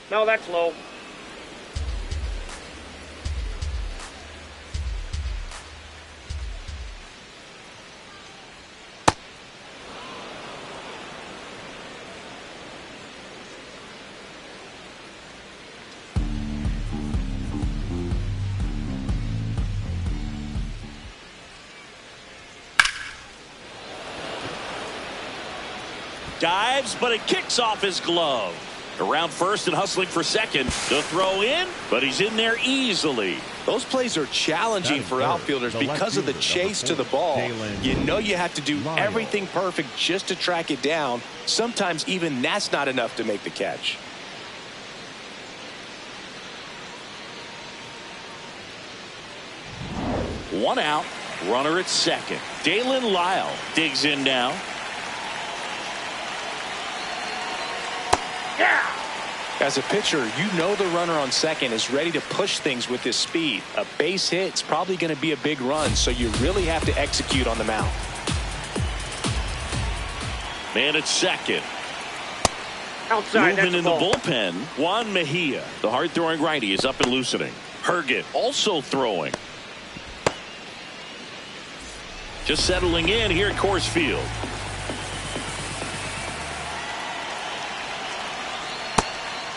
No, that's low. Dives, but it kicks off his glove. Around first and hustling for second. The throw in, but he's in there easily. Those plays are challenging for outfielders because of the chase to the ball. You know you have to do everything perfect just to track it down. Sometimes even that's not enough to make the catch. One out, runner at second. Dalen Lyle digs in now. As a pitcher, you know the runner on second is ready to push things with his speed. A base hit is probably going to be a big run, so you really have to execute on the mound. Man at second. Outside. Moving in the ball. bullpen, Juan Mejia, the hard-throwing righty, is up and loosening. Herget also throwing. Just settling in here at Coors Field.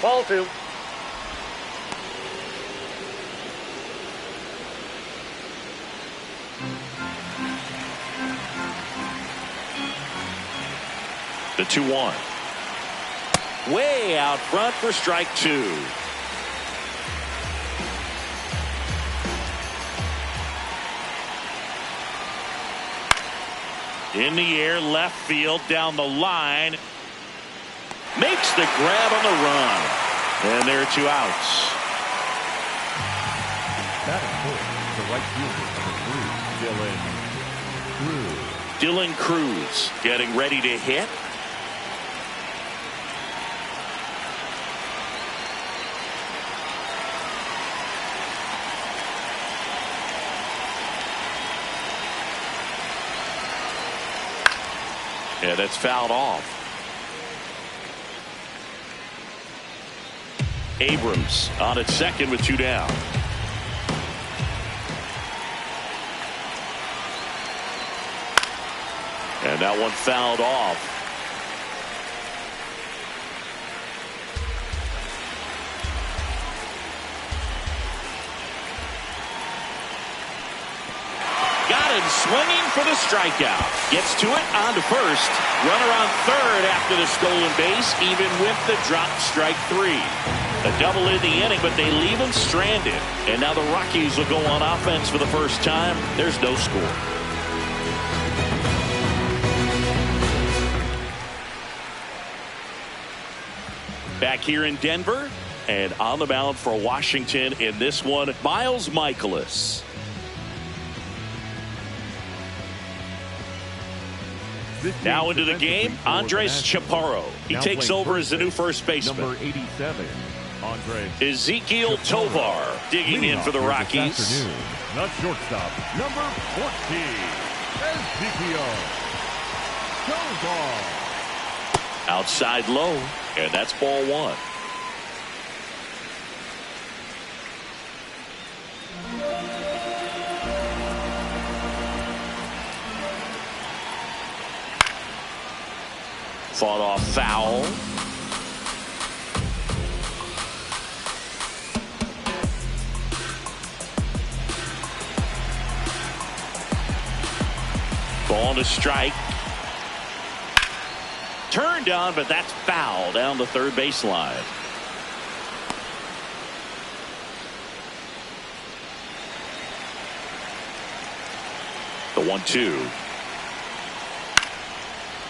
Ball two. The 2-1. Way out front for strike two. In the air, left field, down the line. Makes the grab on the run. And there are 2 outs. Batting fourth, the right fielder, number 3, Dylan Cruz. Dylan Cruz getting ready to hit. Yeah, that's fouled off. Abrams on at second with 2 down. And that one fouled off. Got him swinging for the strikeout. Gets to it, on to first. Runner on third after the stolen base, even with the dropped strike 3. A double in the inning, but they leave him stranded. And now the Rockies will go on offense for the first time. There's no score. Back here in Denver, and on the mound for Washington in this one, Miles Michaelis. Now into the game, Andres Chaparro. He takes over as the new first baseman. Number 87, Andres Ezekiel Tovar digging in for the Rockies. The shortstop, number 14, Ezekiel Tovar. Outside low, and that's ball 1. Fought off foul. Ball to strike. Turned on, but that's foul down the third baseline. The 1-2.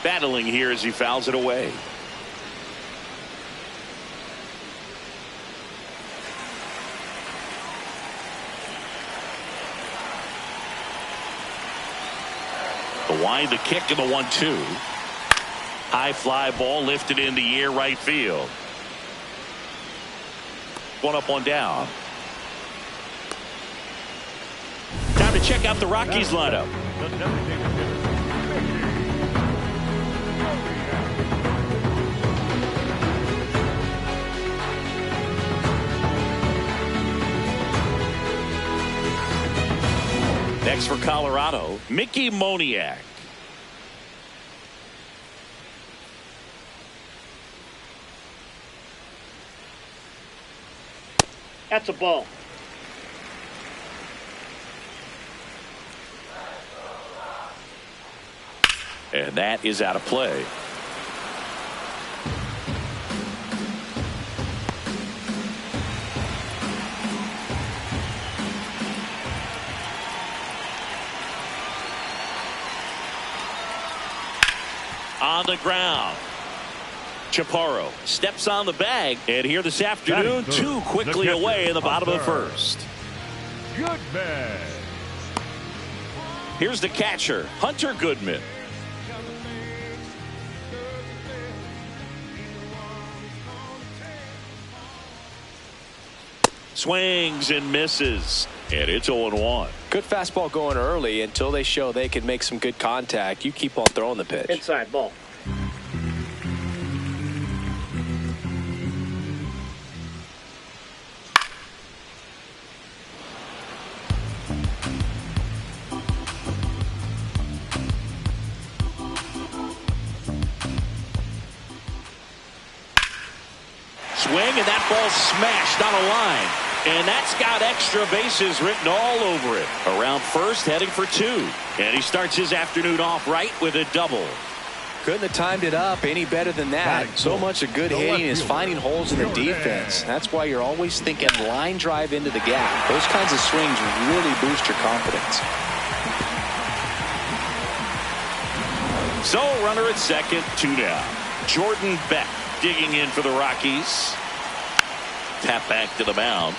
Battling here as he fouls it away. The wind, the kick, and the 1-2. High fly ball lifted in the air right field. One up, one down. Time to check out the Rockies lineup. Next for Colorado, Mickey Moniak. That's a ball. And that is out of play. On the ground. Chaparro steps on the bag, and here this afternoon, too quickly away in the bottom of the first. Goodman. Here's the catcher, Hunter Goodman. Swings and misses, and it's 0-1. Good fastball going early until they show they can make some good contact. You keep on throwing the pitch. Inside ball. Swing, and that ball smashed on a line. And that's got extra bases written all over it. Around first, heading for 2. And he starts his afternoon off right with a double. Couldn't have timed it up any better than that. So much of good hitting is finding holes in the defense. That's why you're always thinking line drive into the gap. Those kinds of swings really boost your confidence. So runner at second, 2 down. Jordan Beck digging in for the Rockies. Tap back to the mound.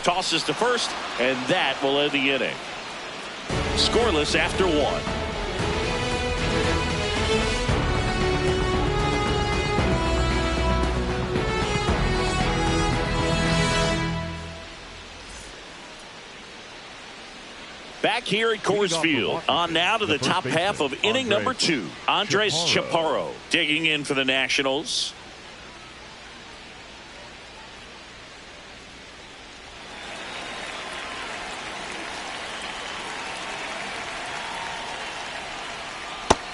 Tosses to first, and that will end the inning. Scoreless after 1. Back here at Coors Field. On now to the top half of inning number 2. Andres Chaparro digging in for the Nationals.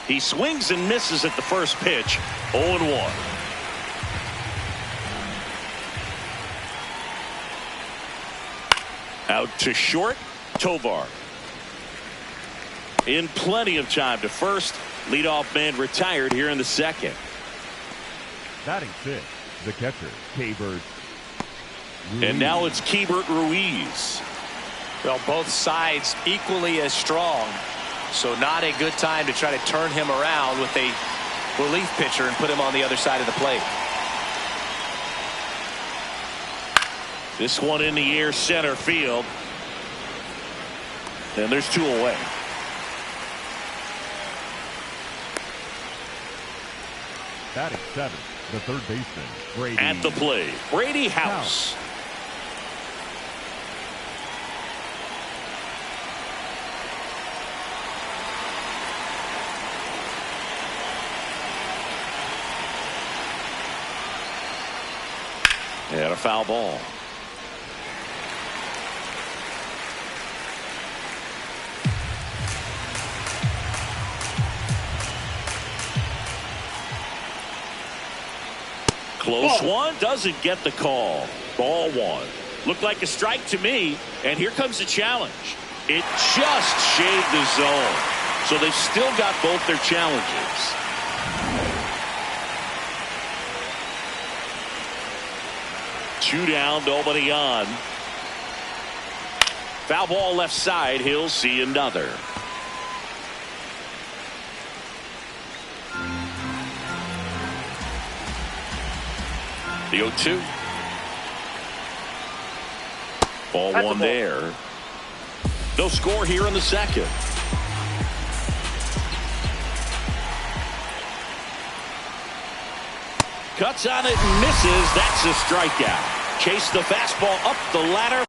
He swings and misses at the first pitch. 0-1. Out to short, Tovar. In plenty of time to first. Leadoff man retired here in the second. Batting 6, the catcher, Keibert. And now it's Keibert Ruiz. Well, both sides equally as strong. So not a good time to try to turn him around with a relief pitcher and put him on the other side of the plate. This one in the air, center field. And there's 2 away. Batting 7, the third baseman, Brady. At the plate, Brady House. And a foul ball. Close one, doesn't get the call. Ball 1. Looked like a strike to me, and here comes the challenge. It just shaved the zone. So they've still got both their challenges. Two down, nobody on. Foul ball left side. He'll see another. The 0-2. Ball 1 there. No score here in the second. Cuts on it and misses. That's a strikeout. Chase the fastball up the ladder.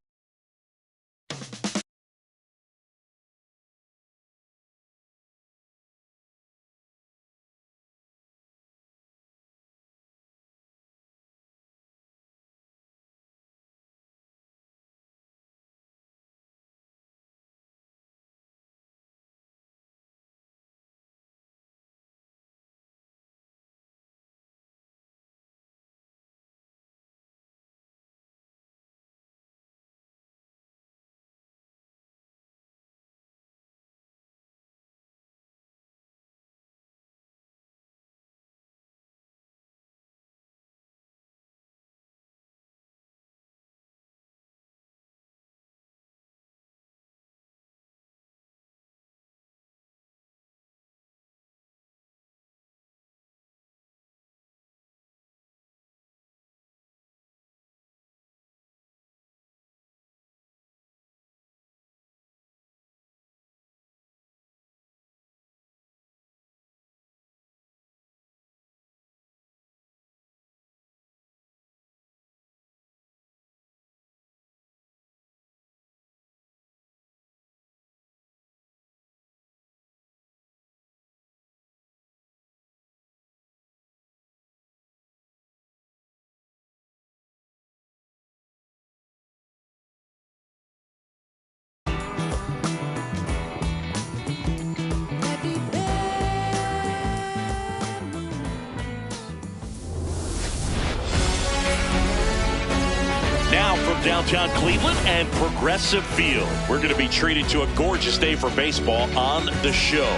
Downtown Cleveland and Progressive Field. We're going to be treated to a gorgeous day for baseball on the show.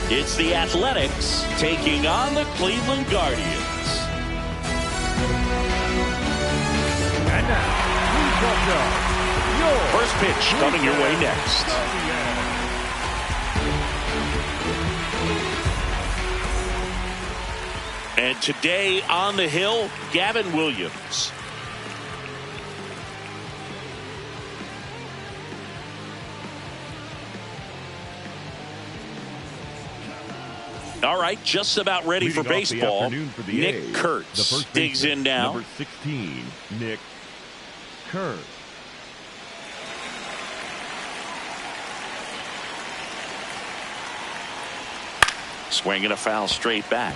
It's the Athletics taking on the Cleveland Guardians. And now, please welcome your first pitch coming your way next. And today on the hill, Gavin Williams. All right, just about ready for baseball. Nick Kurtz digs in now. Number 16, Nick Kurtz. Swinging a foul straight back.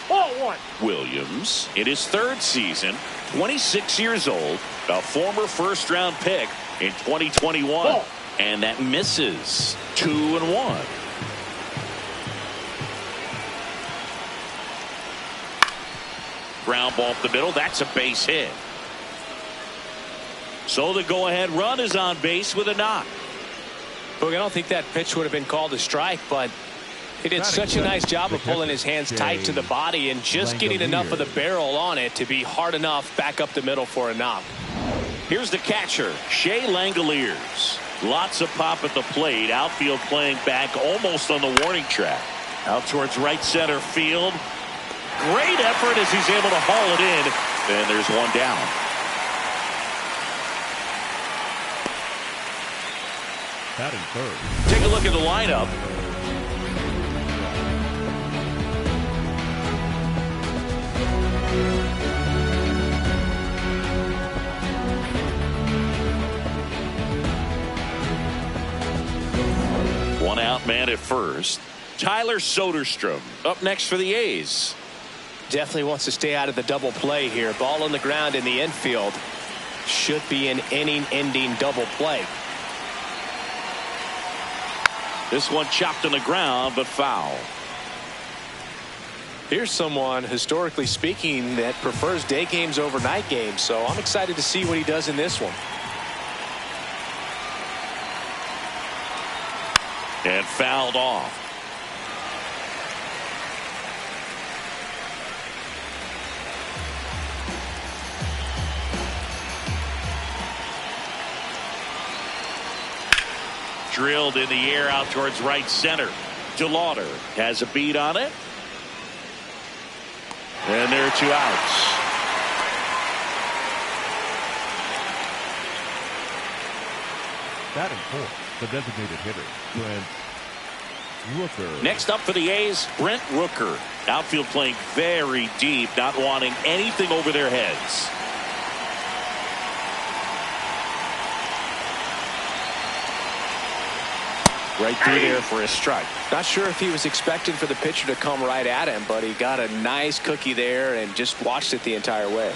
Ball one. Williams in his third season, 26 years old, a former first-round pick in 2021. Ball. And that misses. 2-1. Ground ball up the middle. That's a base hit. So the go-ahead run is on base with a knock. Look, I don't think that pitch would have been called a strike, but he did such a nice job of pulling his hands tight to the body and just getting enough of the barrel on it to be hard enough back up the middle for a knock. Here's the catcher, Shea Langoliers. Lots of pop at the plate. Outfield playing back almost on the warning track. Out towards right center field. Great effort as he's able to haul it in. And there's one down. Batting third. Take a look at the lineup. One out man at first. Tyler Soderstrom up next for the A's. Definitely wants to stay out of the double play here. Ball on the ground in the infield. Should be an inning-ending double play. This one chopped on the ground, but foul. Here's someone, historically speaking, that prefers day games over night games. So I'm excited to see what he does in this one. And fouled off. Drilled in the air out towards right center. DeLauder has a beat on it. And there are two outs. Batting fourth, the designated hitter, Brent Rooker. Next up for the A's, Brent Rooker. Outfield playing very deep, not wanting anything over their heads. Right through there for a strike. Not sure if he was expecting for the pitcher to come right at him, but he got a nice cookie there and just watched it the entire way.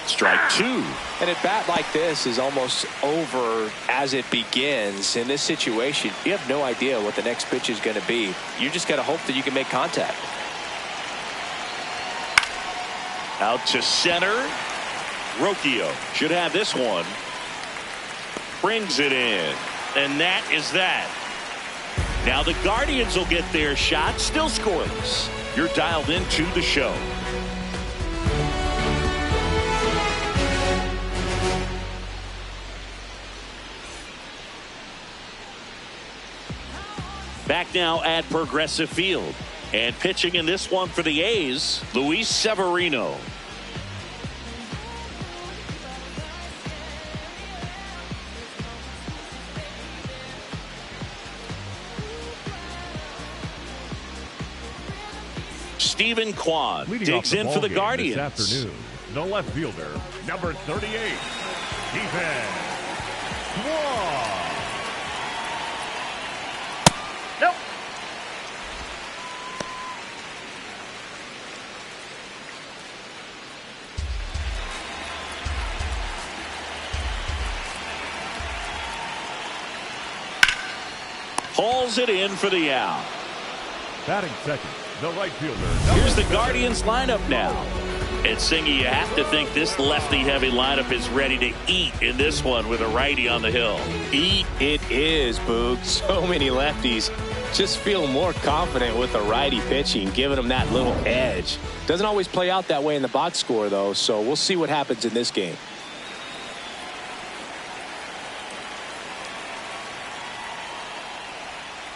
Strike two. And at bat like this is almost over as it begins. In this situation, you have no idea what the next pitch is going to be. You just got to hope that you can make contact. Out to center. Rocchio should have this one. Brings it in. And that is that. Now the Guardians will get their shot. Still scoreless. You're dialed into the show. Back now at Progressive Field. And pitching in this one for the A's, Luis Severino. Stephen Kwan Leading digs in for the Guardians. This afternoon, the left fielder, number 38, Stephen Kwan. Nope. Hauls it in for the out. Batting second, the right fielder. Here's the Guardians lineup now. And Singy, you have to think this lefty-heavy lineup is ready to eat in this one with a righty on the hill. Eat it is, Boog. So many lefties just feel more confident with the righty pitching, giving them that little edge. Doesn't always play out that way in the box score, though, so we'll see what happens in this game.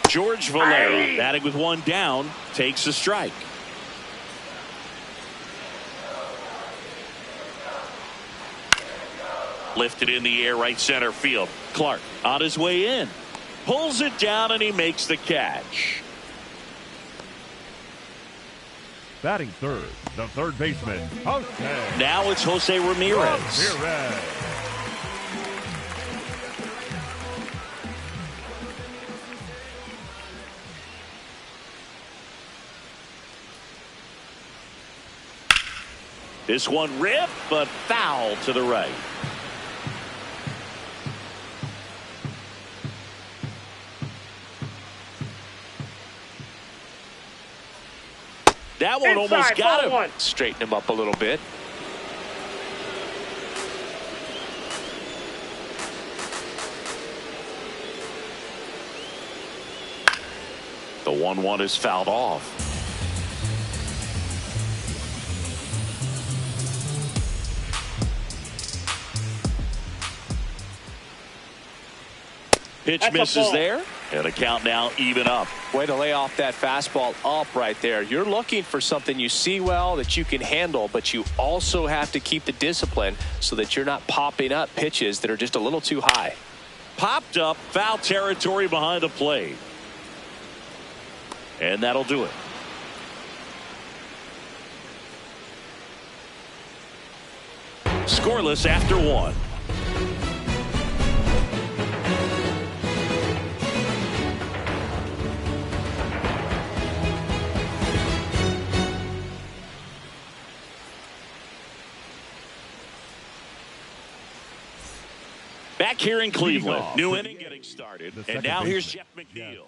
George Valera batting with one down, takes a strike. Lifted in the air right center field. Clark on his way in. Pulls it down and he makes the catch. Batting third, the third baseman, Jose. Now it's Jose Ramirez. This one ripped, but foul to the right. That one almost got him. Straighten him up a little bit. The 1-1 is fouled off. Pitch misses there, and the count now even up. Way to lay off that fastball up right there. You're looking for something you see well that you can handle, but you also have to keep the discipline so that you're not popping up pitches that are just a little too high. Popped up, foul territory behind the plate. And that'll do it. Scoreless after 1. Back here in Cleveland, new inning getting started, and now here's Jeff McNeil.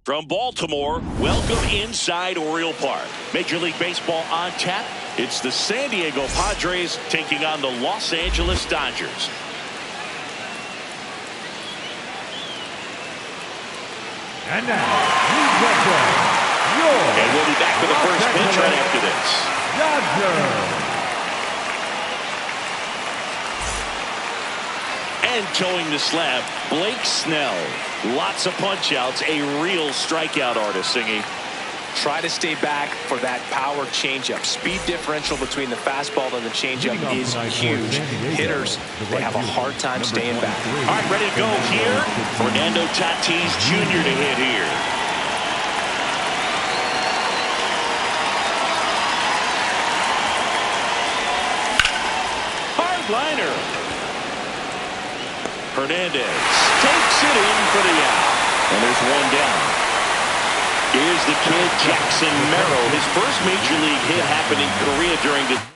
From Baltimore, welcome inside Oriole Park. Major League Baseball on tap. It's the San Diego Padres taking on the Los Angeles Dodgers. And now, and we'll be back with the first pitch right after this. Dodgers. And towing the slab, Blake Snell. Lots of punch-outs, a real strikeout artist, Singy. Try to stay back for that power changeup. Speed differential between the fastball and the changeup is huge. Hitters, they have a hard time staying back. All right, ready to go here. Fernando Tatis Jr. to hit here. Hard liner. Hernandez takes it in for the out. And there's one down. Here's the kid, Jackson Merrill. His first major league hit happened in Korea during the...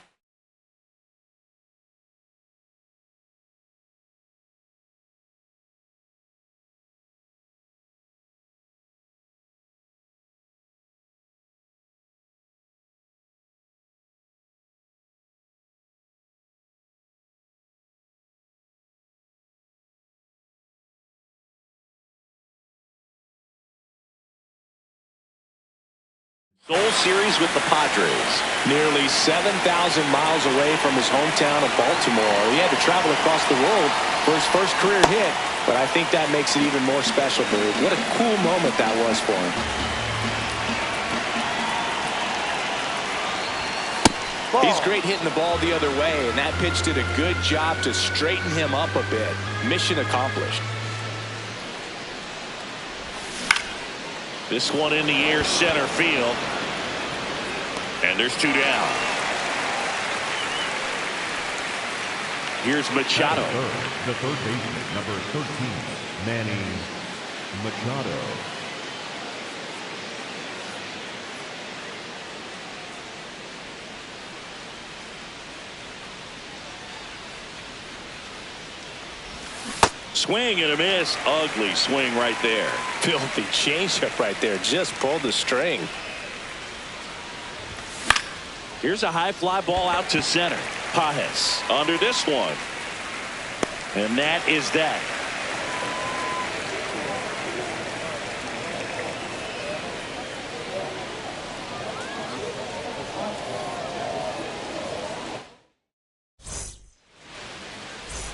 Soul Series with the Padres. Nearly 7,000 miles away from his hometown of Baltimore. He had to travel across the world for his first career hit, but I think that makes it even more special for him. What a cool moment that was for him. He's great hitting the ball the other way, and that pitch did a good job to straighten him up a bit. Mission accomplished. This one in the air, center field. And there's two down. Here's Machado. The third baseman, number 13, Manny Machado. Swing and a miss. Ugly swing right there. Filthy changeup right there. Just pulled the string. Here's a high fly ball out to center. Pajes under this one. And that is that.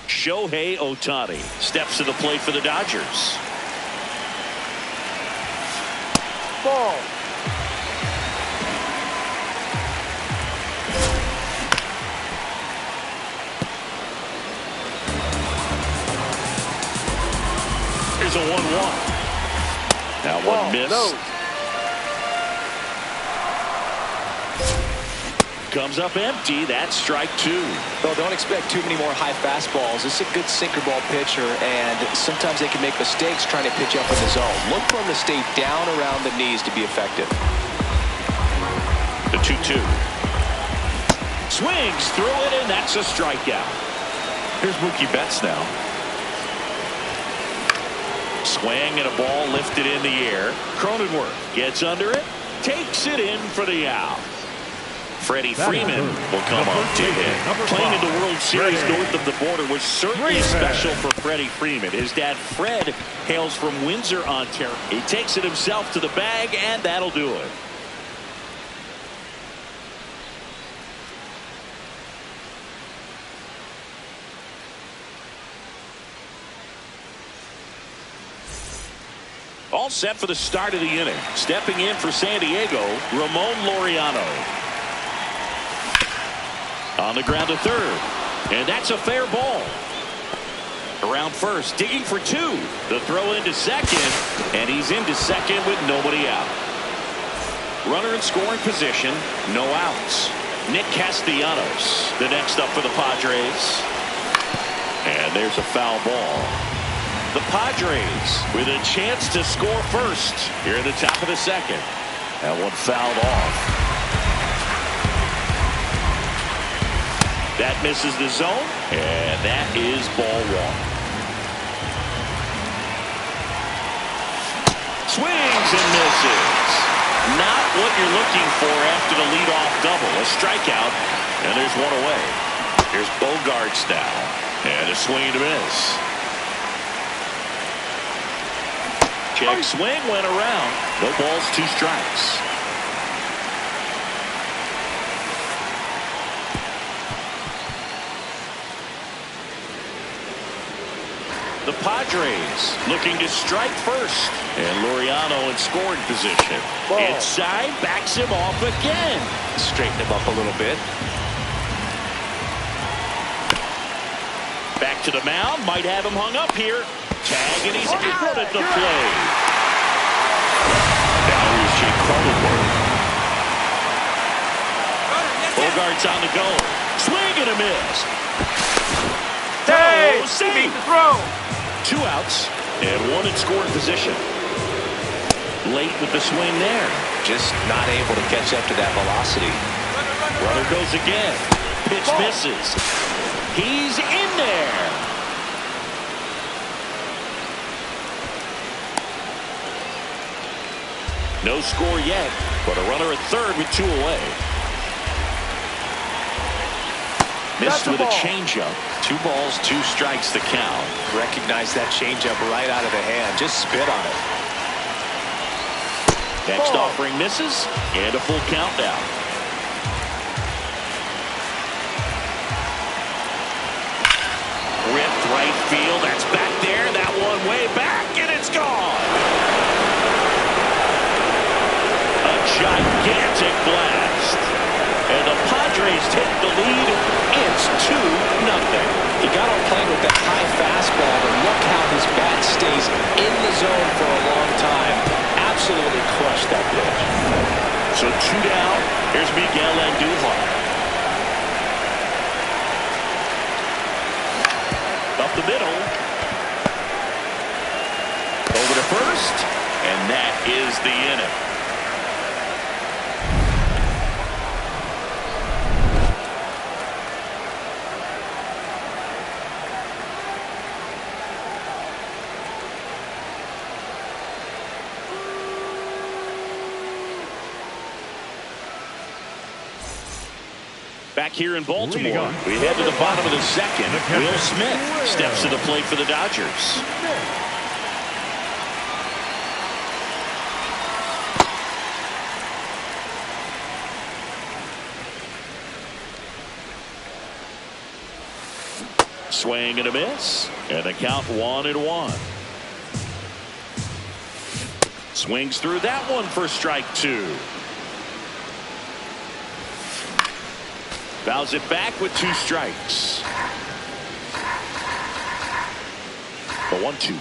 Shohei Ohtani steps to the plate for the Dodgers. Ball. Here's a 1-1. Now one miss. No. Comes up empty. That's strike two. Well, don't expect too many more high fastballs. This is a good sinker ball pitcher, and sometimes they can make mistakes trying to pitch up in the zone. Look for him to stay down around the knees to be effective. The 2-2. Swings through it, and that's a strikeout. Here's Mookie Betts now. Swing and a ball lifted in the air. Cronenworth gets under it, takes it in for the out. Freddie Freeman will come up to hit. Playing in the World Series north of the border was certainly special for Freddie Freeman. His dad, Fred, hails from Windsor, Ontario. He takes it himself to the bag, and that'll do it. All set for the start of the inning. Stepping in for San Diego, Ramon Laureano. On the ground to third. And that's a fair ball. Around first, digging for two. The throw into second. And he's into second with nobody out. Runner in scoring position. No outs. Nick Castellanos, the next up for the Padres. And there's a foul ball. The Padres with a chance to score first here at the top of the second. That one fouled off. That misses the zone, and that is ball one. Swings and misses. Not what you're looking for after the leadoff double. A strikeout, and there's one away. Here's Bogarts now. And a swing and a miss. Check swing went around. No balls, 2 strikes. The Padres looking to strike first. And Laureano in scoring position. Inside, backs him off again. Straighten him up a little bit. Back to the mound. Might have him hung up here. Tag, and he's out at the plate. Now here's Jake Cronenworth. Bogarts on the go. Swing and a miss. Hey, Save. beat the throw. 2 outs and 1 in scoring position. Late with the swing there. Just not able to catch up to that velocity. Runner goes again. Pitch misses. He's in there. No score yet, but a runner at third with 2 away. Missed with a changeup. 2 balls, 2 strikes the count. Recognize that changeup right out of the hand. Just spit on it. Next offering misses, and a full count down. Ripped right field. That's back there. That one way back, and it's gone. A gigantic blast. And the Padres take the lead. It's 2-0. He got on plane with that high fastball, and look how his bat stays in the zone for a long time. Absolutely crushed that pitch. So 2 down. Here's Miguel Andujar. Up the middle. Over to first. And that is the inning. Back here in Baltimore, we head to the bottom of the second. Will Smith steps to the plate for the Dodgers. Swing and a miss, and the count 1-1. Swings through that one for strike 2. Fouls it back with 2 strikes. The 1-2.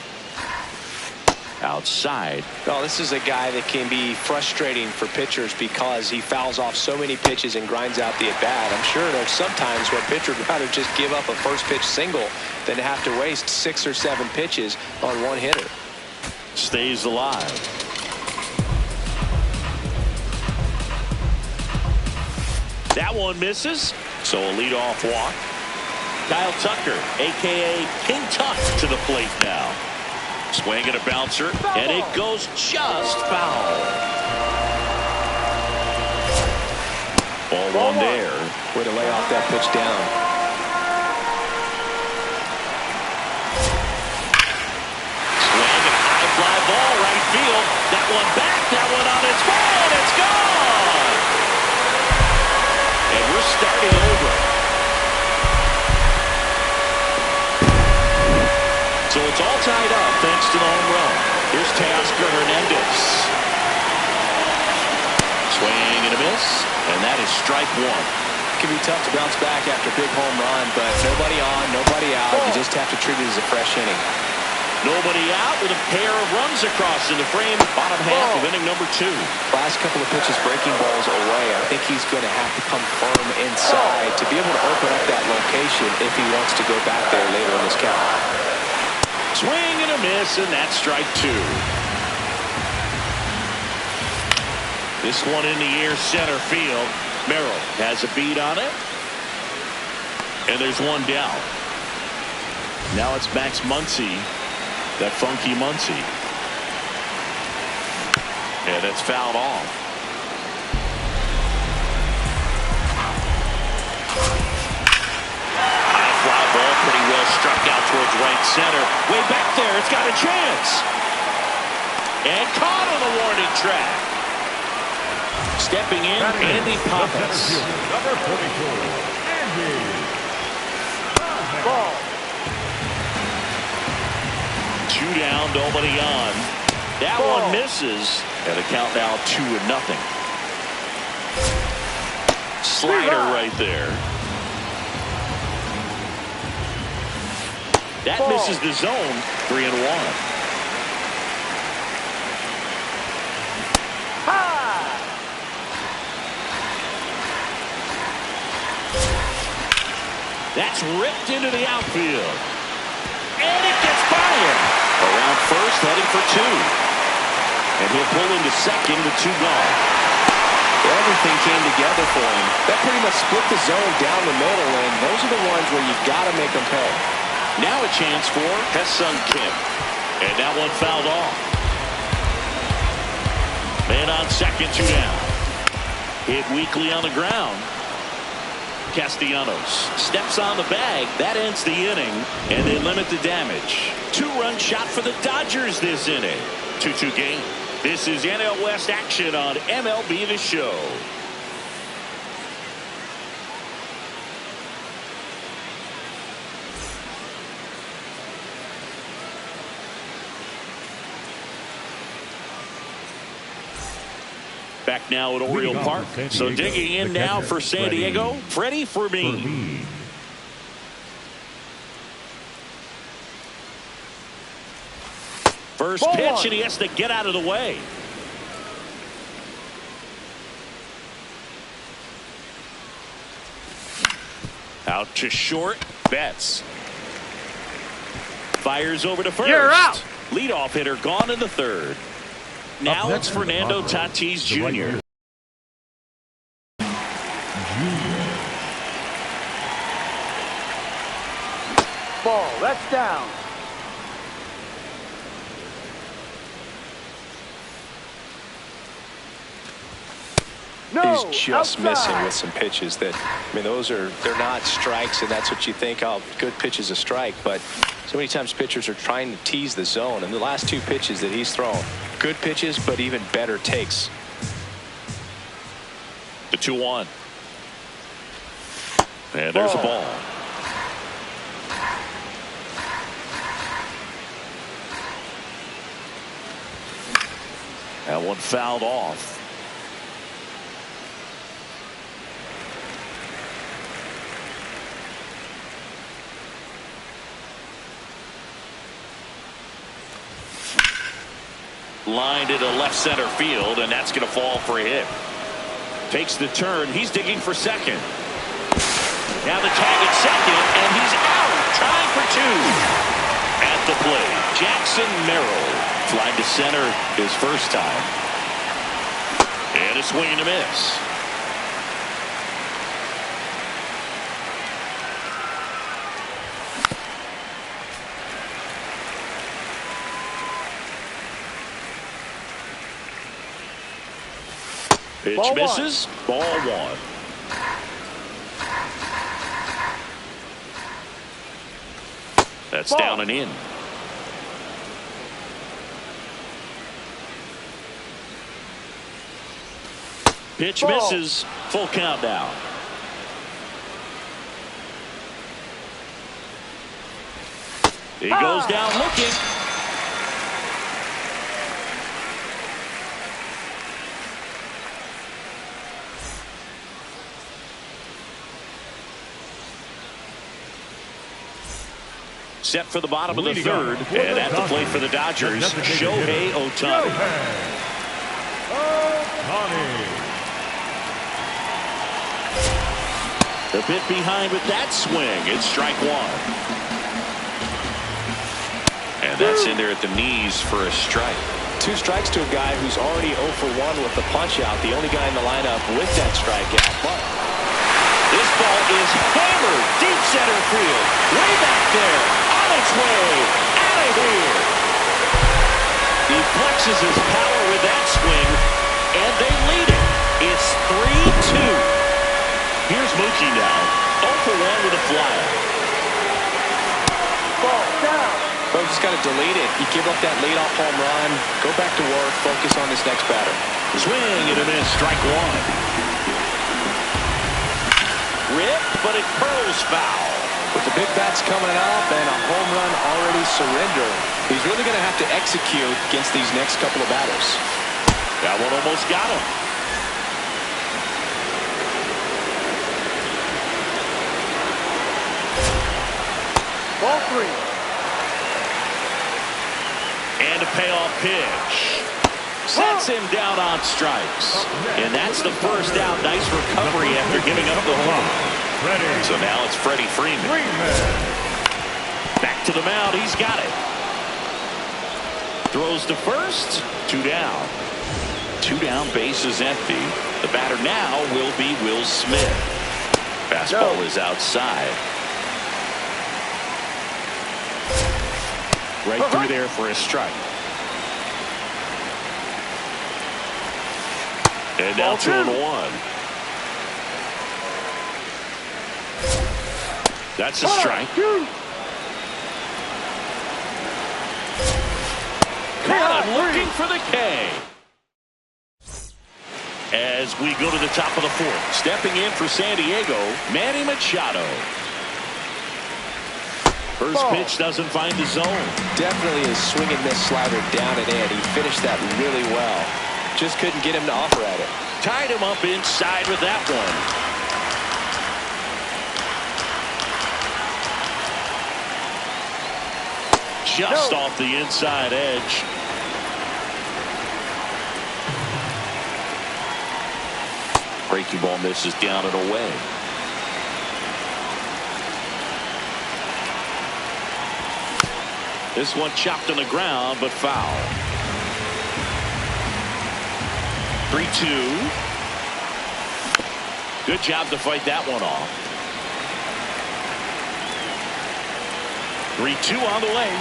Outside. Well, this is a guy that can be frustrating for pitchers because he fouls off so many pitches and grinds out the at-bat. I'm sure there's sometimes where a pitcher would rather just give up a first pitch single than to have to waste 6 or 7 pitches on one hitter. Stays alive. That one misses, so a leadoff walk. Kyle Tucker, a.k.a. King Tuck, to the plate now. Swing and a bouncer, and it goes just foul. Ball 1 there. Way to lay off that pitch down. Swing and a high fly ball right field. That one back, that one on its way, and it's gone. And we're starting over. So it's all tied up thanks to the home run. Here's Teoscar Hernandez. Swing and a miss, and that is strike 1. It can be tough to bounce back after a big home run, but nobody on, nobody out. You just have to treat it as a fresh inning. Nobody out with a pair of runs across in the frame, bottom half of inning number 2. Last couple of pitches breaking balls away. I think he's going to have to come firm inside to be able to open up that location if he wants to go back there later in this count. Swing and a miss, and that's strike 2. This one in the air center field. Merrill has a beat on it. And there's one down. Now it's Max Muncy. That funky Muncy. And it's fouled off. High fly ball, pretty well struck out towards right center. Way back there, it's got a chance. And caught on the warning track. Stepping in, Andy Pappas. Number 44, Andy. Ball. 2 down, nobody on. That one misses. And a count now 2-0. Slider right there. That misses the zone. 3-1. That's ripped into the outfield. And it gets by him. Around first, heading for 2. And he'll pull into second with 2 gone. Everything came together for him. That pretty much split the zone down the middle, and those are the ones where you've got to make them pay. Now a chance for Ha-Seong Kim. And that one fouled off. Man on second, 2 down. Hit weakly on the ground. Castellanos steps on the bag. That ends the inning, and they limit the damage. 2-run shot for the Dodgers this inning. 2-2 game. This is NL West action on MLB The Show. Back now at Oriole Park. So digging in now for San Diego, Freddie Fermin. First pitch, and he has to get out of the way. Out to short. Betts fires over to first. You're out. Leadoff hitter gone in the third. Now it's Fernando Tatis Jr. Ball. That's down. No, He's just outside. missing with some pitches that, I mean, they're not strikes, and that's what you think, oh, good pitch is a strike. But so many times pitchers are trying to tease the zone, and the last 2 pitches that he's thrown, good pitches, but even better takes. The 2-1. And there's a ball. That one fouled off. Lined into left center field, and that's going to fall for a hit. Takes the turn. He's digging for second. Now the tag at second, and he's out. Trying for 2. At the plate, Jackson Merrill. Fly to center his first time. And a swing and a miss. Pitch Ball misses. Ball 1. That's Ball. down and in. Pitch Ball. misses. Full count now. He goes down looking. Set for the bottom of the third, and at the plate for the Dodgers, Shohei Ohtani. A bit behind with that swing. It's strike 1. And that's in there at the knees for a strike. 2 strikes to a guy who's already 0 for 1 with the punch out. The only guy in the lineup with that strikeout. But this ball is hammered deep center field. Way back there. On its way out of here. He flexes his power with that swing, and they lead it. It's 3-2. Here's Mookie now. 0 for 1 with a flyout. Ball down. Well, just got to delete it. You give up that leadoff home run. Go back to work. Focus on this next batter. Swing and a miss. Strike one. Rip, but it curls foul. With the big bats coming up and a home run already surrendered, he's really going to have to execute against these next couple of batters. That one almost got him. Ball 3. And a payoff pitch. Sets him down on strikes. And that's the first out. Nice recovery after giving up the home. So now it's Freddie Freeman. Back to the mound. He's got it. Throws to first. 2 down. 2 down, base is empty. The batter now will be Will Smith. Fastball is outside. Right through there for a strike. And now 2-1. That's a strike. Caught him looking for the K. As we go to the top of the 4th, stepping in for San Diego, Manny Machado. First pitch doesn't find the zone. Definitely is swing and miss slider down and in. He finished that really well. Just couldn't get him to offer at it. Tied him up inside with that one. Just off the inside edge. Breaking ball misses down and away. This one chopped on the ground, but foul. 3-2. Good job to fight that one off. 3-2 on the way.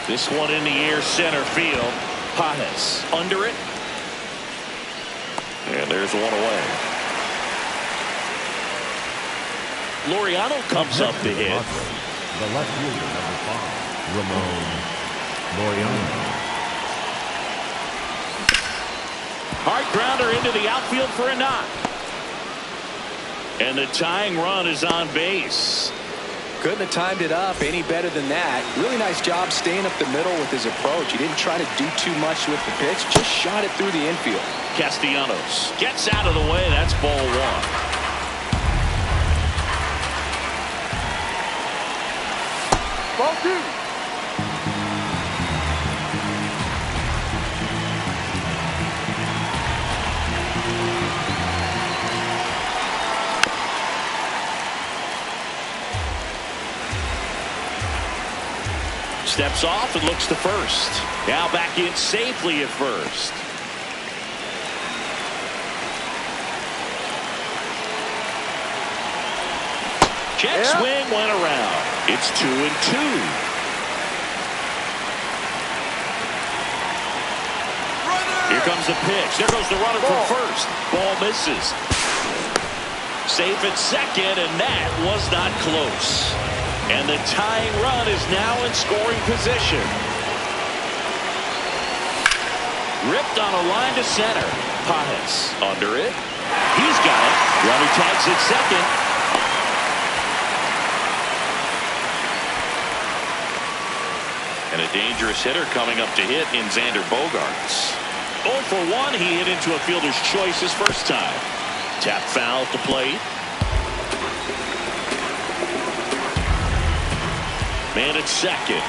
This one in the air, center field. Pages under it. And there's one away. Laureano comes up to hit. The left fielder, number 5, Ramon Laureano. Hard grounder into the outfield for a knock. And the tying run is on base. Couldn't have timed it up any better than that. Really nice job staying up the middle with his approach. He didn't try to do too much with the pitch. Just shot it through the infield. Castellanos gets out of the way. That's ball 1. Ball 2. Steps off and looks to first. Now back in safely at first. Check swing went around. It's 2-2. Here comes the pitch. There goes the runner for first. Ball misses. Safe at second, and that was not close. And the tying run is now in scoring position. Ripped on a line to center. Pages under it. He's got it. Runner tags at second. And a dangerous hitter coming up to hit in Xander Bogaerts. 0 for 1. He hit into a fielder's choice his first time. Tap foul at the plate. Man at second.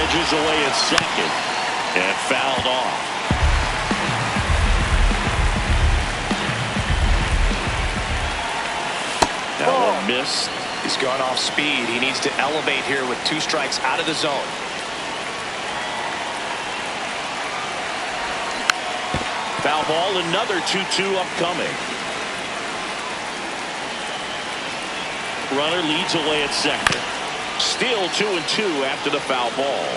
edges away at second and fouled off. That one missed. He's gone off speed. He needs to elevate here with 2 strikes out of the zone. Foul ball, another 2-2 upcoming. Runner leads away at second. Still 2-2 after the foul ball.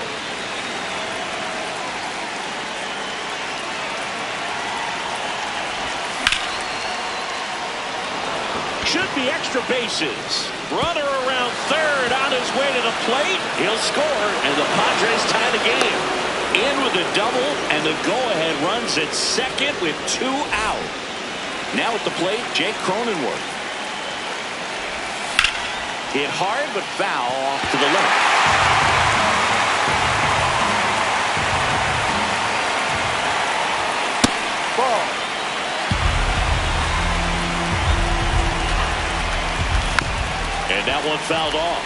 Should be extra bases. Runner around third on his way to the plate. He'll score, and the Padres tie the game. In with a double, and the go-ahead runs at second with 2 out. Now at the plate, Jake Cronenworth. Hit hard, but foul off to the left. Ball. And that one fouled off.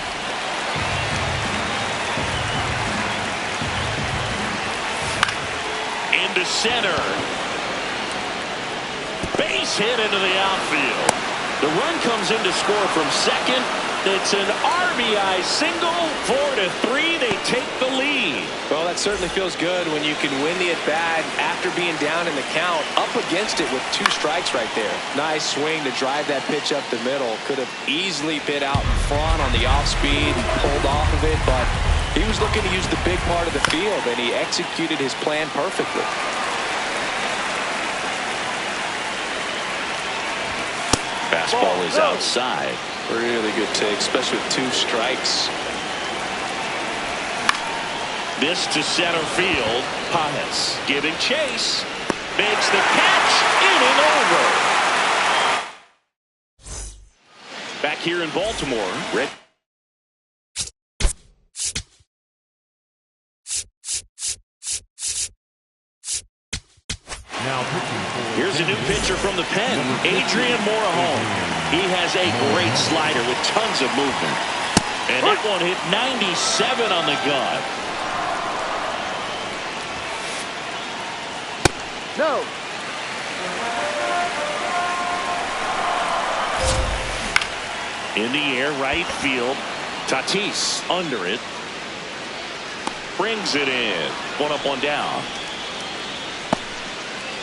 Into center. Base hit into the outfield. The run comes in to score from second. It's an RBI single. 4-3. They take the lead. Well, that certainly feels good when you can win the at-bat after being down in the count, up against it with 2 strikes right there. Nice swing to drive that pitch up the middle. Could have easily been out in front on the off-speed and pulled off of it, but he was looking to use the big part of the field, and he executed his plan perfectly. Fastball is outside. Really good take, especially with 2 strikes. This to center field. Paez giving chase. Makes the catch. Inning over. Back here in Baltimore. Red. Here's a new pitcher from the pen, Adrian Morejon. He has a great slider with tons of movement. And that one hit 97 on the gun. No. In the air, right field. Tatis under it. Brings it in. 1 up, 1 down.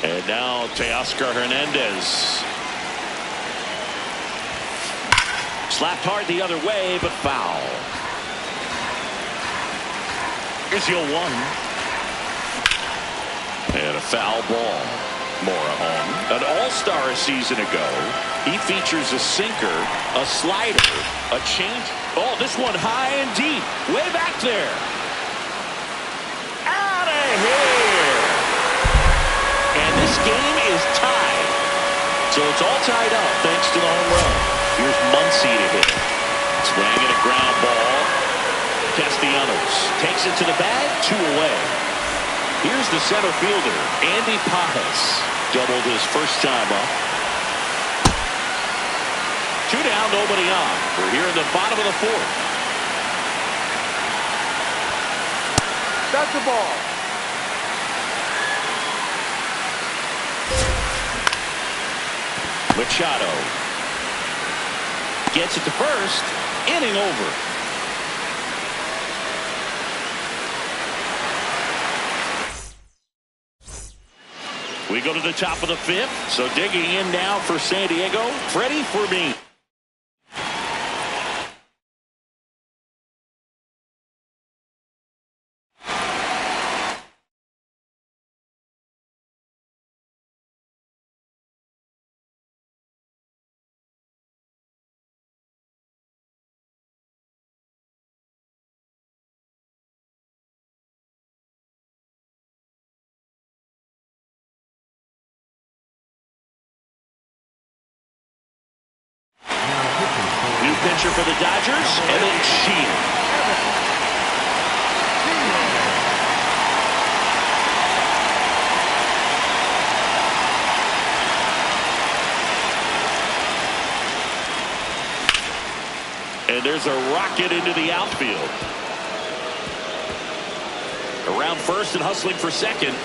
And now Teoscar Hernandez. Slapped hard the other way, but foul. Here's your 1. And a foul ball. Morejon, an all-star a season ago. He features a sinker, a slider, a change. Oh, this one high and deep. Way back there. Out of here. And this game is tied. So it's all tied up thanks to the home run. Here's Muncy to hit. Swinging a ground ball. Castellanos takes it to the bag, 2 away. Here's the center fielder, Andy Paez. Doubled his first time up. 2 down, nobody on. We're here in the bottom of the 4th. That's the ball. Machado gets it to first. Inning over. We go to the top of the 5th. So digging in now for San Diego, Freddie Fermin. New pitcher for the Dodgers, Evan Sheehan. And there's a rocket into the outfield. Around first and hustling for second.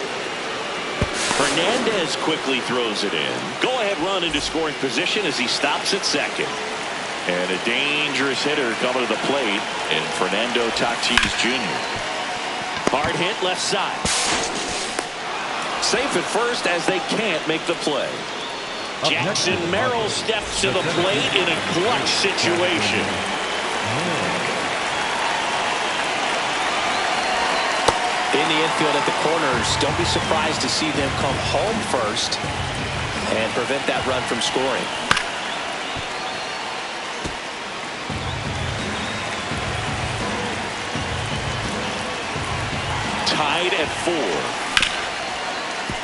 Hernandez quickly throws it in. Go-ahead run into scoring position as he stops at second. And a dangerous hitter coming to the plate in Fernando Tatis Jr. Hard hit left side. Safe at first as they can't make the play. Jackson Merrill steps to the plate in a clutch situation. In the infield at the corners, don't be surprised to see them come home first and prevent that run from scoring. Tied at 4.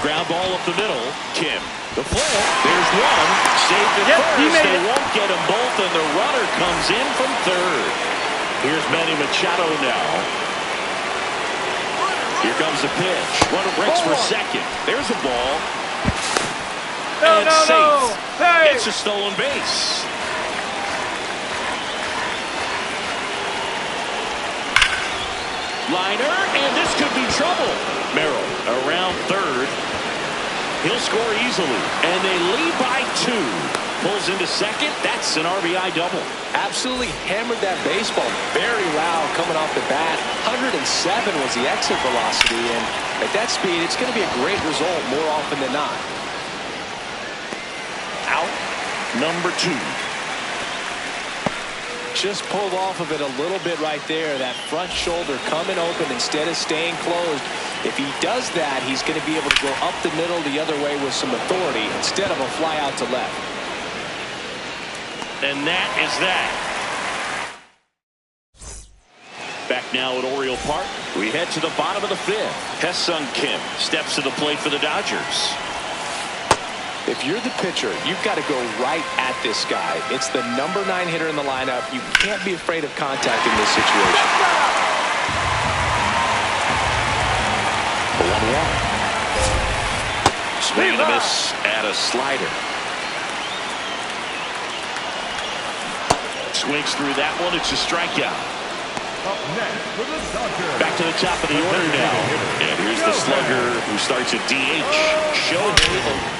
Ground ball up the middle. Kim. The flare. There's one. Saved at first. They won't get them both, and the runner comes in from third. Here's Manny Machado now. Here comes the pitch. Runner breaks for second. There's a ball. And safe. Hey. It's a stolen base. Liner, and this could be trouble. Merrill around third. He'll score easily, and they lead by 2. Pulls into second. That's an RBI double. Absolutely hammered that baseball. Very loud coming off the bat. 107 was the exit velocity, and at that speed, it's going to be a great result more often than not. Out number 2. Just pulled off of it a little bit right there. That front shoulder coming open instead of staying closed. If he does that, he's going to be able to go up the middle the other way with some authority instead of a fly out to left. And that is that. Back now at Oriole Park. We head to the bottom of the 5th. Hae-Sung Kim steps to the plate for the Dodgers. If you're the pitcher, you've got to go right at this guy. It's the number 9 hitter in the lineup. You can't be afraid of contact in this situation. 1-1. Swing and a miss at a slider. Swings through that one. It's a strikeout. Up next for the Dodgers. Back to the top of the order now. And here's the slugger who starts at DH. Shohei.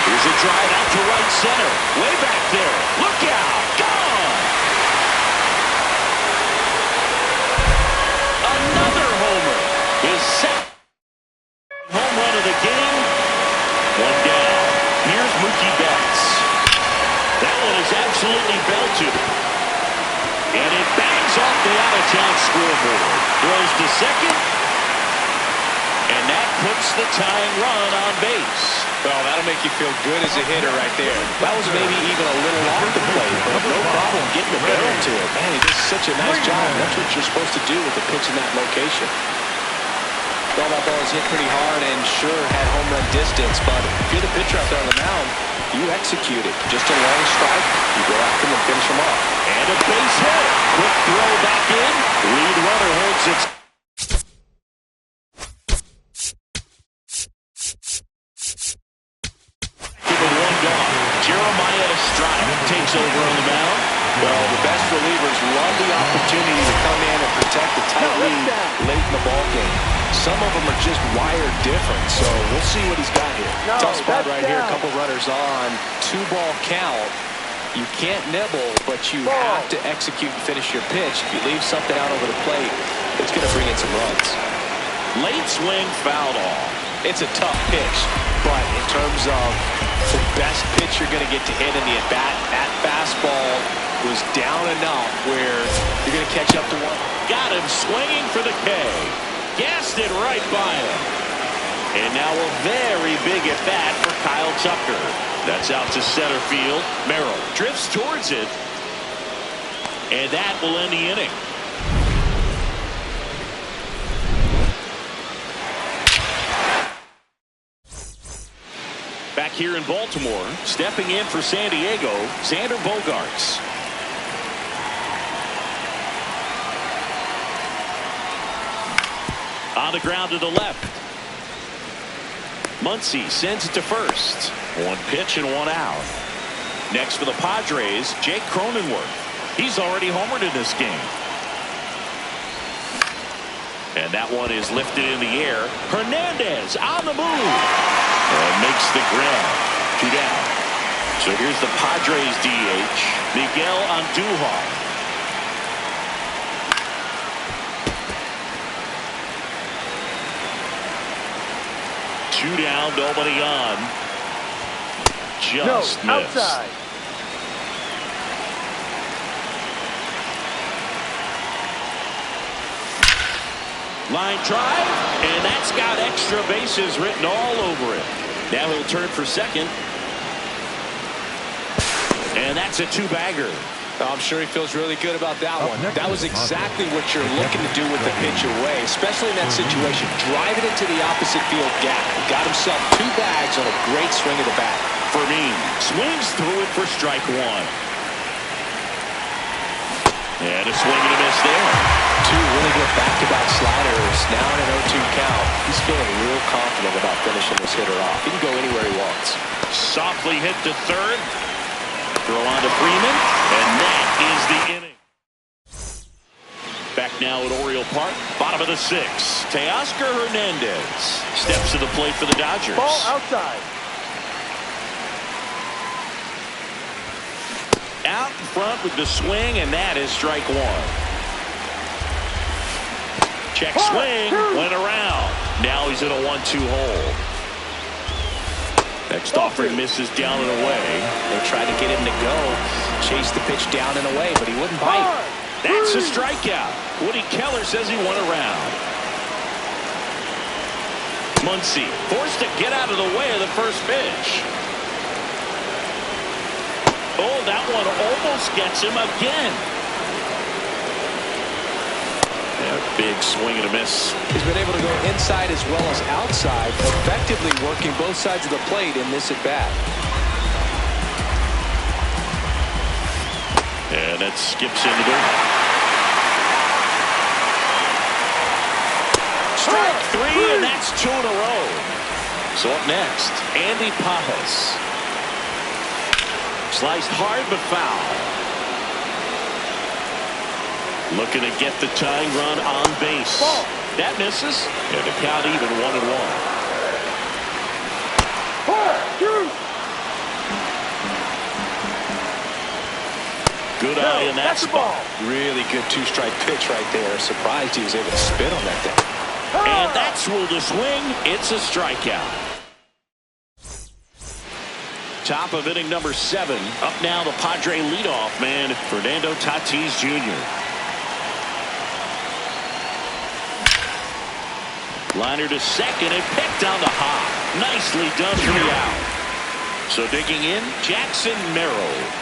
Here's a drive out to right center. Way back there. Look out. Gone. Another homer. His second home run of the game. 1 down. Here's Mookie Betts. That one is absolutely belted. And it bangs off the out-of-town scoreboard. Throws to second. And that puts the tying run on base. Well, that'll make you feel good as a hitter right there. That was maybe even a little off the plate, but no problem getting the barrel to it. Man, he does such a nice job. That's what you're supposed to do with the pitch in that location. Well, that ball was hit pretty hard and sure had home run distance, but if you're the pitcher out there on the mound, you execute it. Just a long strike, you go after him and finish him off. And a base hit. Quick throw back in. Lead runner holds its. Takes over on the mound. Well, the best relievers love the opportunity to come in and protect the tight lead late in the ball game. Some of them are just wired different, so we'll see what he's got here. Tough spot right here. A couple runners on. 2-ball count. You can't nibble, but you have to execute and finish your pitch. If you leave something out over the plate, it's going to bring in some runs. Late swing, fouled off. It's a tough pitch, but in terms of the best pitch you're going to get to hit in the at-bat, that fastball was down enough where you're going to catch up to one. Got him swinging for the K. Gassed it right by him. And now a very big at-bat for Kyle Tucker. That's out to center field. Merrill drifts towards it. And that will end the inning. Back here in Baltimore, stepping in for San Diego, Xander Bogaerts. On the ground to the left. Muncy sends it to first. 1 pitch and 1 out. Next for the Padres, Jake Cronenworth. He's already homered in this game. And that one is lifted in the air. Hernandez on the move. And makes the grab. 2 down. So here's the Padres DH, Miguel Andujar. Two down, nobody on. Just no, missed. outside. Line drive, and that's got extra bases written all over it. Now he'll turn for second. And that's a 2-bagger. I'm sure he feels really good about that one. That was exactly what you're looking to do with the pitch away, especially in that situation. Drive it into the opposite field gap. He got himself 2 bags on a great swing of the bat. Fermin swings through it for strike 1. And a swing and a miss there. 2 really good back-to-back sliders. Now in an 0-2 count. He's feeling real confident about finishing this hitter off. He can go anywhere he wants. Softly hit to third. Throw on to Freeman, and that is the inning. Back now at Oriole Park, bottom of the 6th. Teoscar Hernandez steps to the plate for the Dodgers. Ball outside. Out in front with the swing, and that is strike 1. Check swing, went around. Now he's in a 1-2 hole. Next offering misses down and away. They tried to get him to go, chase the pitch down and away, but he wouldn't bite. That's a strikeout. Woody Keller says he went around. Muncy forced to get out of the way of the first pitch. Oh, that one almost gets him again. Big swing and a miss. He's been able to go inside as well as outside, effectively working both sides of the plate in this at-bat. And that skips into the strike 3, and that's 2 in a row. So up next, Andy Pajas. Sliced hard but foul. Looking to get the tying run on base. That misses. And the count even 1-1. Good eye in that spot. Really good 2-strike pitch right there. Surprised he was able to spit on that thing. And that's ruled a swing. It's a strikeout. Top of inning number 7. Up now the Padre leadoff man, Fernando Tatis Jr. Liner to second and picked on the hop. Nicely done for the out. So digging in, Jackson Merrill.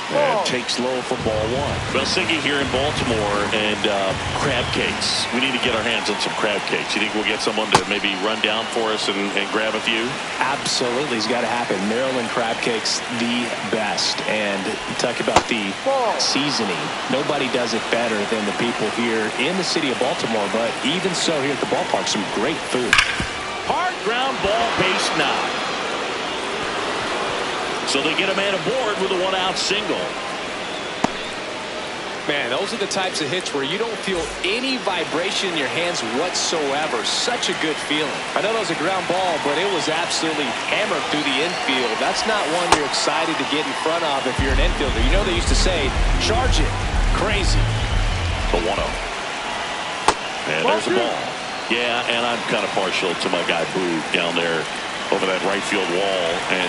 And takes low for ball 1. Well, Siggy here in Baltimore, and crab cakes. We need to get our hands on some crab cakes. You think we'll get someone to maybe run down for us and grab a few? Absolutely. It's got to happen. Maryland crab cakes, the best. And talk about the seasoning. Nobody does it better than the people here in the city of Baltimore. But even so, here at the ballpark, some great food. Hard ground ball, base knock. So they get a man aboard with a 1-out single. Man, those are the types of hits where you don't feel any vibration in your hands whatsoever. Such a good feeling. I know that was a ground ball, but it was absolutely hammered through the infield. That's not one you're excited to get in front of if you're an infielder. You know they used to say, charge it. Crazy. The 1-0. And there's a ball. Yeah, and I'm kind of partial to my guy Boog down there over that right field wall and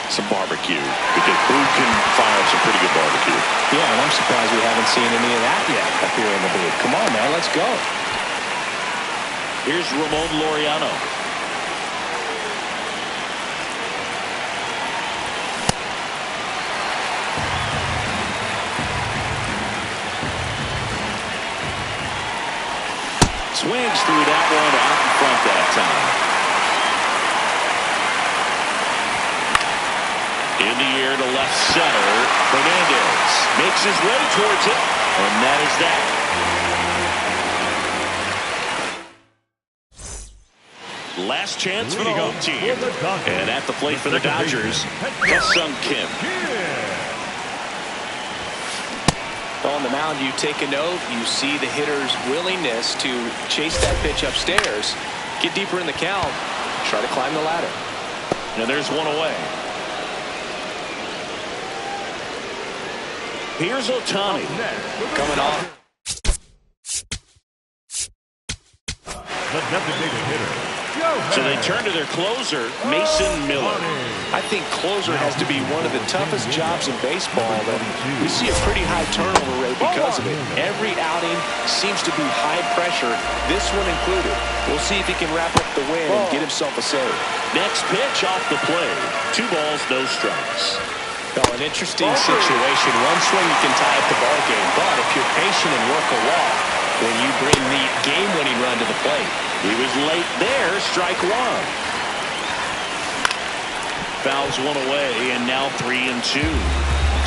some barbecue, because Boog can fire some pretty good barbecue. Yeah, and I'm surprised we haven't seen any of that yet up here in the booth. Come on, man, let's go. Here's Ramon Laureano. Swings through that one out in front that time. In the air to left center. Hernandez makes his way towards it. And that is that. Last chance for the home team. And at the plate for the Dodgers, Ha-Sung Kim. On the mound, you take a note. You see the hitter's willingness to chase that pitch upstairs, get deeper in the count, try to climb the ladder. And there's one away. Here's Ohtani. Coming off. The designated hitter. So they turn to their closer, Mason Miller. I think closer has to be one of the toughest jobs in baseball, and we see a pretty high turnover rate because of it. Every outing seems to be high pressure, this one included. We'll see if he can wrap up the win and get himself a save. Next pitch off the play. 2 balls, no strikes. Well, an interesting situation. One swing you can tie up the ball game, but if you're patient and work a walk, then you bring the game-winning run to the plate. He was late there, strike 1. Fouls one away, and now 3-2.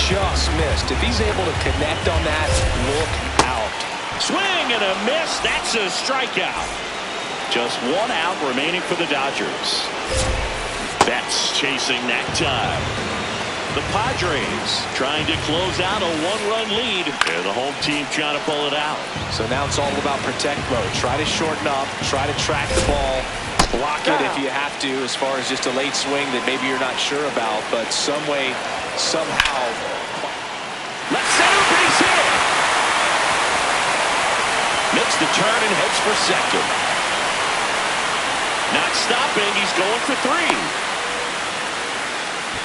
Just missed. If he's able to connect on that, look out. Swing and a miss. That's a strikeout. Just 1 out remaining for the Dodgers. That's chasing that time. The Padres trying to close out a 1-run lead, and the home team trying to pull it out. So now it's all about protect mode. Try to shorten up, try to track the ball, block it if you have to, as far as just a late swing that maybe you're not sure about, but some way, somehow. Left center base hit. Makes the turn and heads for second. Not stopping. He's going for 3.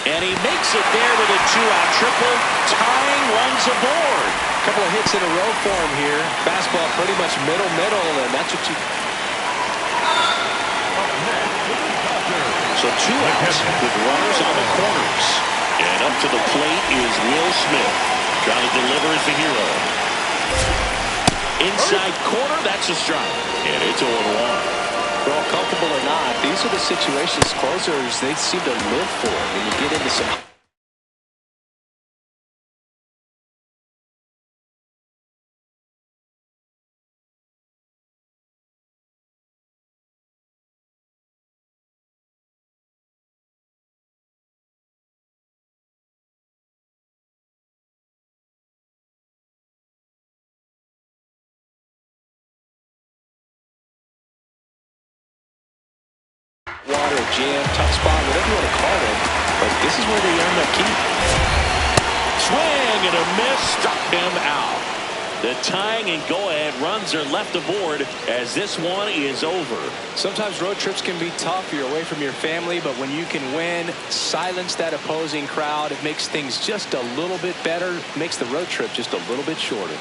And he makes it there with a 2-out triple, tying runs aboard. A couple of hits in a row for him here. Fastball pretty much middle, and that's what you. So 2 outs with runners on the corners. And up to the plate is Will Smith. Trying to deliver as the hero. Inside corner, that's a strike. And it's 0-1. Well, comfortable or not, these are the situations closers they seem to live for when you get into some. Water, jam, tough spot, whatever you want to call it, but this is where they earn their keep. Swing and a miss, struck him out. The tying and go-ahead runs are left aboard as this one is over. Sometimes road trips can be tough. You're away from your family, but when you can win, silence that opposing crowd, it makes things just a little bit better, makes the road trip just a little bit shorter.